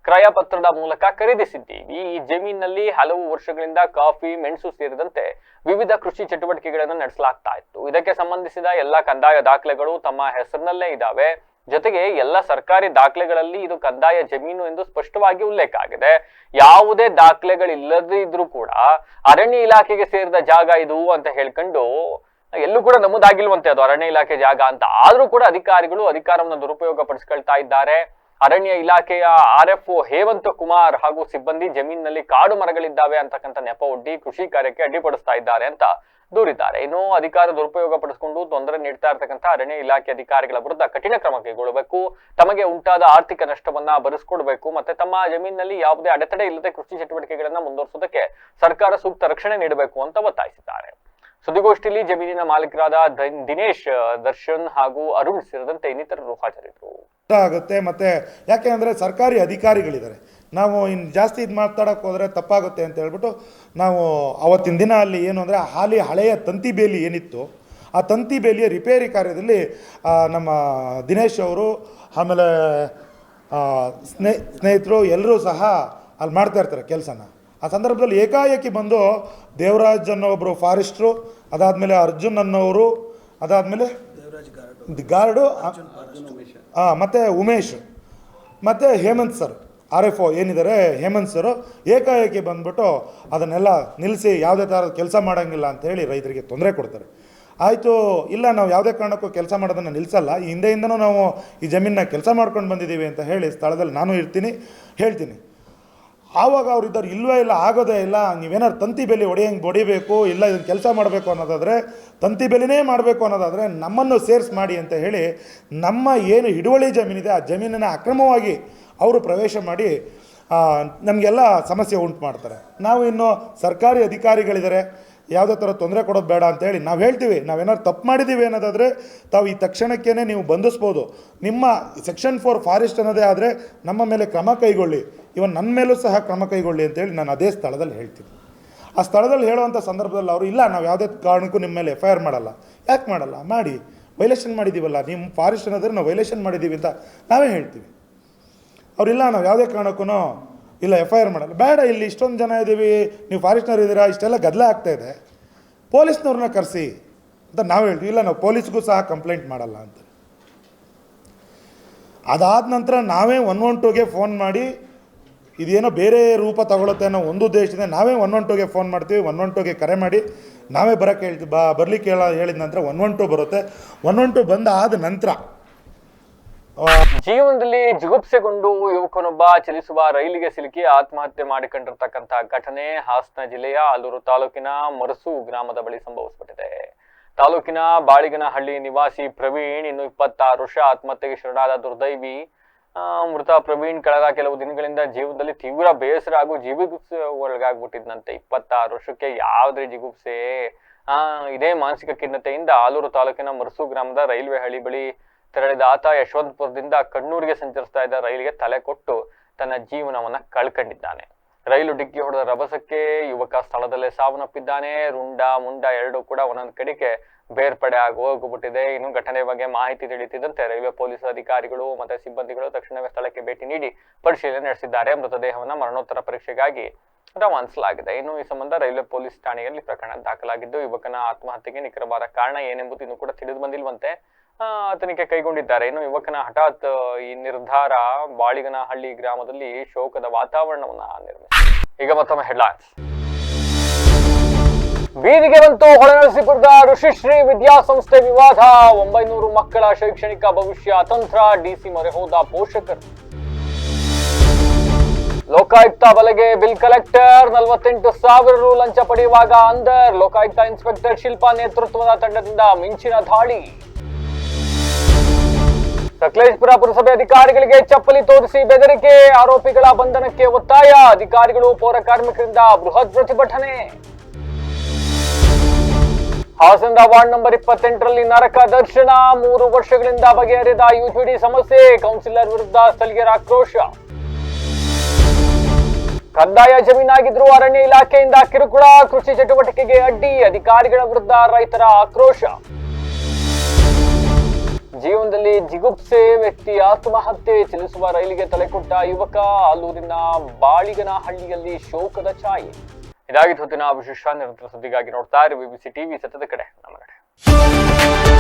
ಕ್ರಯ ಪತ್ರದ ಮೂಲಕ ಖರೀದಿಸಿದ್ದೀವಿ. ಈ ಜಮೀನಿನಲ್ಲಿ ಹಲವು ವರ್ಷಗಳಿಂದ ಕಾಫಿ, ಮೆಣಸು ಸೇರಿದಂತೆ ವಿವಿಧ ಕೃಷಿ ಚಟುವಟಿಕೆಗಳನ್ನು ನಡೆಸಲಾಗ್ತಾ ಇತ್ತು. ಇದಕ್ಕೆ ಸಂಬಂಧಿಸಿದ ಎಲ್ಲ ಕಂದಾಯ ದಾಖಲೆಗಳು ತಮ್ಮ ಹೆಸರಿನಲ್ಲೇ ಇದ್ದಾವೆ. ಜೊತೆಗೆ ಎಲ್ಲ ಸರ್ಕಾರಿ ದಾಖಲೆಗಳಲ್ಲಿ ಇದು ಕಂದಾಯ ಜಮೀನು ಎಂದು ಸ್ಪಷ್ಟವಾಗಿ ಉಲ್ಲೇಖ ಆಗಿದೆ. ಯಾವುದೇ ದಾಖಲೆಗಳಿಲ್ಲದೇ ಇದ್ರೂ ಕೂಡ ಅರಣ್ಯ ಇಲಾಖೆಗೆ ಸೇರಿದ ಜಾಗ ಇದು ಅಂತ ಹೇಳ್ಕೊಂಡು ಎಲ್ಲೂ ಕೂಡ ನಮೂದಾಗಿಲ್ವಂತೆ ಅದು ಅರಣ್ಯ ಇಲಾಖೆ ಜಾಗ ಅಂತ. ಆದ್ರೂ ಕೂಡ ಅಧಿಕಾರಿಗಳು ಅಧಿಕಾರವನ್ನು ದುರುಪಯೋಗ ಪಡಿಸ್ಕೊಳ್ತಾ ಇದ್ದಾರೆ. ಅರಣ್ಯ ಇಲಾಖೆಯ RFO ಹೇಮಂತ್ ಕುಮಾರ್ ಹಾಗೂ ಸಿಬ್ಬಂದಿ ಜಮೀನಿನಲ್ಲಿ ಕಾಡು ಮರಗಳಿದ್ದಾವೆ ಅಂತಕ್ಕಂಥ ನೆಪ ಒಡ್ಡಿ ಕೃಷಿ ಕಾರ್ಯಕ್ಕೆ ಅಡ್ಡಿಪಡಿಸ್ತಾ ಇದ್ದಾರೆ ಅಂತ ದೂರಿದ್ದಾರೆ. ಇನ್ನು ಅಧಿಕಾರ ದುರುಪಯೋಗ ಪಡಿಸಿಕೊಂಡು ತೊಂದರೆ ನೀಡ್ತಾ ಇರತಕ್ಕಂಥ ಅರಣ್ಯ ಇಲಾಖೆ ಅಧಿಕಾರಿಗಳ ವಿರುದ್ಧ ಕಠಿಣ ಕ್ರಮ ಕೈಗೊಳ್ಳಬೇಕು, ತಮಗೆ ಉಂಟಾದ ಆರ್ಥಿಕ ನಷ್ಟವನ್ನ ಭರಿಸಿಕೊಡ್ಬೇಕು, ಮತ್ತೆ ತಮ್ಮ ಜಮೀನಿನಲ್ಲಿ ಯಾವುದೇ ಅಡೆತಡೆ ಇಲ್ಲದೆ ಕೃಷಿ ಚಟುವಟಿಕೆಗಳನ್ನ ಮುಂದುವರಿಸೋದಕ್ಕೆ ಸರ್ಕಾರ ಸೂಕ್ತ ರಕ್ಷಣೆ ನೀಡಬೇಕು ಅಂತ ಒತ್ತಾಯಿಸಿದ್ದಾರೆ. ಸುದ್ದಿಗೋಷ್ಠಿಯಲ್ಲಿ ಜಮೀನಿನ ಮಾಲೀಕರಾದ ದಿನೇಶ್, ದರ್ಶನ್ ಹಾಗೂ ಅರುಣ್ ಸೇರಿದಂತೆ ಇನ್ನಿತರರು ಹಾಜರಿದ್ದರು. ಆಗುತ್ತೆ ಮತ್ತೆ ಯಾಕೆ ಅಂದರೆ ಸರ್ಕಾರಿ ಅಧಿಕಾರಿಗಳಿದ್ದಾರೆ, ನಾವು ಇನ್ನು ಜಾಸ್ತಿ ಇದು ಮಾತಾಡೋಕೆ ಹೋದರೆ ತಪ್ಪಾಗುತ್ತೆ ಅಂತ ಹೇಳ್ಬಿಟ್ಟು ನಾವು ಅವತ್ತಿನ ದಿನ ಅಲ್ಲಿ ಏನು ಅಂದರೆ ಹಳೆಯ ತಂತಿ ಬೇಲಿ ಏನಿತ್ತು ಆ ತಂತಿ ಬೇಲಿಯ ರಿಪೇರಿ ಕಾರ್ಯದಲ್ಲಿ ನಮ್ಮ ದಿನೇಶ್ ಅವರು ಆಮೇಲೆ ಸ್ನೇಹಿತರು ಎಲ್ಲರೂ ಸಹ ಅಲ್ಲಿ ಮಾಡ್ತಾ ಇರ್ತಾರೆ ಕೆಲಸನ. ಆ ಸಂದರ್ಭದಲ್ಲಿ ಏಕಾಏಕಿ ಬಂದು ದೇವರಾಜ್ ಅನ್ನೋ ಒಬ್ಬರು ಫಾರೆಸ್ಟ್ರು, ಅದಾದಮೇಲೆ ಅರ್ಜುನ್ ಅನ್ನೋರು, ಅದಾದಮೇಲೆ ಗಾರ್ಡು, ಮತ್ತು ಉಮೇಶ್ ಮತ್ತು ಹೇಮಂತ್ ಸರ್ RFO ಏನಿದ್ದಾರೆ ಹೇಮಂತ್ ಸರು ಏಕಾಏಕಿ ಬಂದ್ಬಿಟ್ಟು ಅದನ್ನೆಲ್ಲ ನಿಲ್ಲಿಸಿ ಯಾವುದೇ ಥರದ ಕೆಲಸ ಮಾಡೋಂಗಿಲ್ಲ ಅಂಥೇಳಿ ರೈತರಿಗೆ ತೊಂದರೆ ಕೊಡ್ತಾರೆ. ಆಯಿತು, ಇಲ್ಲ ನಾವು ಯಾವುದೇ ಕಾರಣಕ್ಕೂ ಕೆಲಸ ಮಾಡೋದನ್ನು ನಿಲ್ಲಿಸಲ್ಲ, ಈ ಹಿಂದೆಯಿಂದನೂ ನಾವು ಈ ಜಮೀನನ್ನ ಕೆಲಸ ಮಾಡ್ಕೊಂಡು ಬಂದಿದ್ದೀವಿ ಅಂತ ಹೇಳಿ ಸ್ಥಳದಲ್ಲಿ ನಾನು ಹೇಳ್ತೀನಿ. ಆವಾಗ ಅವ್ರು ಇದ್ದಾರೆ, ಇಲ್ಲವೇ ಇಲ್ಲ, ಆಗೋದೇ ಇಲ್ಲ, ನೀವೇನಾದ್ರು ತಂತಿ ಬೇಲಿ ಹೊಡಿಬೇಕು, ಇಲ್ಲ ಇದನ್ನು ಕೆಲಸ ಮಾಡಬೇಕು ಅನ್ನೋದಾದರೆ ತಂತಿ ಬೇಲಿನೇ ಮಾಡಬೇಕು ಅನ್ನೋದಾದರೆ ನಮ್ಮನ್ನು ಮಾಡಿ ಅಂತ ಹೇಳಿ ನಮ್ಮ ಏನು ಹಿಡುವಳಿ ಜಮೀನಿದೆ ಆ ಜಮೀನನ್ನು ಅಕ್ರಮವಾಗಿ ಅವರು ಪ್ರವೇಶ ಮಾಡಿ ನಮಗೆಲ್ಲ ಸಮಸ್ಯೆ ಉಂಟು ಮಾಡ್ತಾರೆ. ನಾವು ಇನ್ನು ಸರ್ಕಾರಿ ಅಧಿಕಾರಿಗಳಿದ್ದಾರೆ, ಯಾವುದೇ ಥರ ತೊಂದರೆ ಕೊಡೋದು ಬೇಡ ಅಂತೇಳಿ ನಾವು ಹೇಳ್ತೀವಿ. ನಾವೇನಾದ್ರು ತಪ್ಪು ಮಾಡಿದ್ದೀವಿ ಅನ್ನೋದಾದರೆ ತಾವು ಈ ತಕ್ಷಣಕ್ಕೇ ನೀವು ಬಂಧಿಸ್ಬೋದು. ನಿಮ್ಮ ಸೆಕ್ಷನ್ 4 ಫಾರೆಸ್ಟ್ ಅನ್ನೋದೇ ಆದರೆ ನಮ್ಮ ಮೇಲೆ ಕ್ರಮ ಕೈಗೊಳ್ಳಿ, ಇವನ್ ನನ್ನ ಮೇಲೂ ಸಹ ಕ್ರಮ ಕೈಗೊಳ್ಳಿ ಅಂತೇಳಿ ನಾನು ಅದೇ ಸ್ಥಳದಲ್ಲಿ ಹೇಳ್ತೀನಿ. ಆ ಸ್ಥಳದಲ್ಲಿ ಹೇಳುವಂಥ ಸಂದರ್ಭದಲ್ಲಿ ಅವರು ಇಲ್ಲ, ನಾವು ಯಾವುದೇ ಕಾರಣಕ್ಕೂ ನಿಮ್ಮ ಮೇಲೆ FIR ಮಾಡಲ್ಲ. ಯಾಕೆ ಮಾಡಲ್ಲ? ಮಾಡಿ, ವೈಲೇಷನ್ ಮಾಡಿದ್ದೀವಲ್ಲ, ನಿಮ್ಮ ಫಾರೆಸ್ಟ್ ಅನ್ನೋದ್ರೆ ನಾವು ವೈಲೇಷನ್ ಮಾಡಿದ್ದೀವಿ ಅಂತ ನಾವೇ ಹೇಳ್ತೀವಿ. ಅವರಿಲ್ಲ, ನಾವು ಯಾವುದೇ ಕಾರಣಕ್ಕೂ ಇಲ್ಲ FIR ಮಾಡಲ್ಲ. ಬೇಡ, ಇಲ್ಲಿ ಇಷ್ಟೊಂದು ಜನ ಇದ್ದೀವಿ, ನೀವು ಫಾರೆಸ್ಟ್ನವ್ರು ಇದ್ದೀರಾ, ಇಷ್ಟೆಲ್ಲ ಗದ್ದಲ ಆಗ್ತಾಯಿದೆ, ಪೊಲೀಸ್ನವ್ರನ್ನ ಕರೆಸಿ ಅಂತ ನಾವು ಹೇಳ್ತೀವಿ. ಇಲ್ಲ, ನಾವು ಪೊಲೀಸ್ಗೂ ಸಹ ಕಂಪ್ಲೇಂಟ್ ಮಾಡಲ್ಲ ಅಂತ. ಅದಾದ ನಂತರ ನಾವೇ 112ಗೆ ಫೋನ್ ಮಾಡಿ ಇದೇನೋ ಬೇರೆ ರೂಪ ತಗೊಳುತ್ತೆ ಅನ್ನೋ ಒಂದು ಉದ್ದೇಶದಿಂದ ನಾವೇ 112ಗೆ ಫೋನ್ ಮಾಡ್ತೀವಿ. 112ಗೆ ಕರೆ ಮಾಡಿ ನಾವೇ ಬರೋಕ್ಕೆ ಹೇಳ್ತೀವಿ. ಬರ್ಲಿಕ್ಕೆ ಹೇಳಿದ ನಂತರ 112 ಬರುತ್ತೆ. 112 ಬಂದಾದ ನಂತರ ಜೀವನದಲ್ಲಿ ಜಿಗುಪ್ಸೆಗೊಂಡು ಯುವಕನೊಬ್ಬ ಚಲಿಸುವ ರೈಲಿಗೆ ಸಿಲುಕಿ ಆತ್ಮಹತ್ಯೆ ಮಾಡಿಕೊಂಡಿರ್ತಕ್ಕಂಥ ಘಟನೆ ಹಾಸನ ಜಿಲ್ಲೆಯ ಆಲೂರು ತಾಲೂಕಿನ ಮರಸು ಗ್ರಾಮದ ಬಳಿ ಸಂಭವಿಸಿಬಿಟ್ಟಿದೆ. ತಾಲೂಕಿನ ಬಾಳಿಗನಹಳ್ಳಿ ನಿವಾಸಿ ಪ್ರವೀಣ್, ಇನ್ನು 26 ವರ್ಷ, ಆತ್ಮಹತ್ಯೆಗೆ ಶರಣಾದ ದುರ್ದೈವಿ. ಮೃತ ಪ್ರವೀಣ್ ಕಳೆದ ಕೆಲವು ದಿನಗಳಿಂದ ಜೀವನದಲ್ಲಿ ತೀವ್ರ ಬೇಸರ ಹಾಗೂ ಜಿಗುಪ್ಸೆ ಒಳಗಾಗ್ಬಿಟ್ಟಿದ್ನಂತೆ. 26 ವರ್ಷಕ್ಕೆ ಯಾವುದೇ ಜಿಗುಪ್ಸೆ, ಇದೇ ಮಾನಸಿಕ ಖಿನ್ನತೆಯಿಂದ ಆಲೂರು ತಾಲೂಕಿನ ಮರಸು ಗ್ರಾಮದ ರೈಲ್ವೆ ಹಳಿ ಬಳಿ ತೆರಳಿದ ಆತ ಯಶವಂತಪುರದಿಂದ ಕಣ್ಣೂರಿಗೆ ಸಂಚರಿಸ್ತಾ ಇದ್ದ ರೈಲಿಗೆ ತಲೆ ಕೊಟ್ಟು ತನ್ನ ಜೀವನವನ್ನ ಕಳ್ಕೊಂಡಿದ್ದಾನೆ. ರೈಲು ಡಿಕ್ಕಿ ಹೊಡೆದ ರಭಸಕ್ಕೆ ಯುವಕ ಸ್ಥಳದಲ್ಲೇ ಸಾವನ್ನಪ್ಪಿದ್ದಾನೆ. ರುಂಡ ಮುಂಡ ಎರಡೂ ಕೂಡ ಒಂದೊಂದು ಕಡೆಗೆ ಬೇರ್ಪಡೆ ಆಗಿ ಹೋಗ್ಬಿಟ್ಟಿದೆ. ಇನ್ನು ಘಟನೆ ಬಗ್ಗೆ ಮಾಹಿತಿ ತಿಳಿಯುತ್ತಿದ್ದಂತೆ ರೈಲ್ವೆ ಪೊಲೀಸ್ ಅಧಿಕಾರಿಗಳು ಮತ್ತೆ ಸಿಬ್ಬಂದಿಗಳು ತಕ್ಷಣವೇ ಸ್ಥಳಕ್ಕೆ ಭೇಟಿ ನೀಡಿ ಪರಿಶೀಲನೆ ನಡೆಸಿದ್ದಾರೆ. ಮೃತದೇಹವನ್ನ ಮರಣೋತ್ತರ ಪರೀಕ್ಷೆಗಾಗಿ ರವಾನಿಸಲಾಗಿದೆ. ಇನ್ನು ಈ ಸಂಬಂಧ ರೈಲ್ವೆ ಪೊಲೀಸ್ ಠಾಣೆಯಲ್ಲಿ ಪ್ರಕರಣ ದಾಖಲಾಗಿದ್ದು ಯುವಕನ ಆತ್ಮಹತ್ಯೆಗೆ ನಿಖರವಾದ ಕಾರಣ ಏನೆಂಬುದು ಇನ್ನೂ ಕೂಡ ತಿಳಿದು ಬಂದಿಲ್ವಂತೆ. ತನಿಖೆ ಕೈಗೊಂಡಿದ್ದಾರೆ. ಇನ್ನು ಯುವಕನ ಹಠಾತ್ ಈ ನಿರ್ಧಾರ ಬಾಳಿಗನಹಳ್ಳಿ ಗ್ರಾಮದಲ್ಲಿ ಶೋಕದ ವಾತಾವರಣವನ್ನ ನಿರ್ಮಿಸಿದೆ. ಈಗ ಮತ್ತೊಮ್ಮೆ ಹೆಡ್ಲೈನ್ಸ್. ಬೀದಿಗೆ ಬಂತು ಹೊಳೆನರಸೀಪುರದ ಋಷಿಶ್ರೀ ವಿದ್ಯಾಸಂಸ್ಥೆ ವಿವಾದ. 900 ಮಕ್ಕಳ ಶೈಕ್ಷಣಿಕ ಭವಿಷ್ಯ ಅತಂತ್ರ, DC ಮೊರೆ ಹೋದ ಪೋಷಕರು. ಲೋಕಾಯುಕ್ತ ಬಲೆಗೆ ಬಿಲ್ ಕಲೆಕ್ಟರ್, 48,000 ರು ಲಂಚ ಪಡೆಯುವಾಗ ಅಂದರ್. ಲೋಕಾಯುಕ್ತ ಇನ್ಸ್ಪೆಕ್ಟರ್ ಶಿಲ್ಪಾ ನೇತೃತ್ವದ ತಂಡದಿಂದ ಮಿಂಚಿನ ದಾಳಿ. ಸಕಲೇಶಪುರ ಪುರಸಭೆ ಅಧಿಕಾರಿಗಳಿಗೆ ಚಪ್ಪಲಿ ತೋರಿಸಿ ಬೆದರಿಕೆ, ಆರೋಪಿಗಳ ಬಂಧನಕ್ಕೆ ಒತ್ತಾಯ. ಅಧಿಕಾರಿಗಳು ಪೌರ ಕಾರ್ಮಿಕರಿಂದ ಬೃಹತ್ ಪ್ರತಿಭಟನೆ. ಹಾಸನದ ವಾರ್ಡ್ ನಂಬರ್ 28ರಲ್ಲಿ ನರಕ ದರ್ಶನ. 3 ವರ್ಷಗಳಿಂದ ಬಗೆಹರಿದ UGD ಸಮಸ್ಯೆ, ಕೌನ್ಸಿಲರ್ ವಿರುದ್ಧ ಸ್ಥಳೀಯರ ಆಕ್ರೋಶ. ಕಂದಾಯ ಜಮೀನಾಗಿದ್ರು ಅರಣ್ಯ ಇಲಾಖೆಯಿಂದ ಕಿರುಕುಳ, ಕೃಷಿ ಚಟುವಟಿಕೆಗೆ ಅಡ್ಡಿ, ಅಧಿಕಾರಿಗಳ ವಿರುದ್ಧ ರೈತರ ಆಕ್ರೋಶ. ಜೀವನದಲ್ಲಿ ಜಿಗುಪ್ಸೆ, ವ್ಯಕ್ತಿ ಆತ್ಮಹತ್ಯೆ, ಚಲಿಸುವ ರೈಲಿಗೆ ತಲೆಕೊಟ್ಟ ಯುವಕ. ಆಲೂರಿನ ಬಾಳಿಗನಹಳ್ಳಿಯಲ್ಲಿ ಶೋಕದ ಛಾಯೆ. ಇದಾಗಿತ್ತು ಹೊತ್ತಿನ ವಿಶೇಷ. ನಿರಂತರ ಸುದ್ದಿಗಾಗಿ ನೋಡ್ತಾ ಇರಿ BBC TV, ಸತ್ಯದ ಕಡೆ ನಮ್ಮ ಕಡೆ.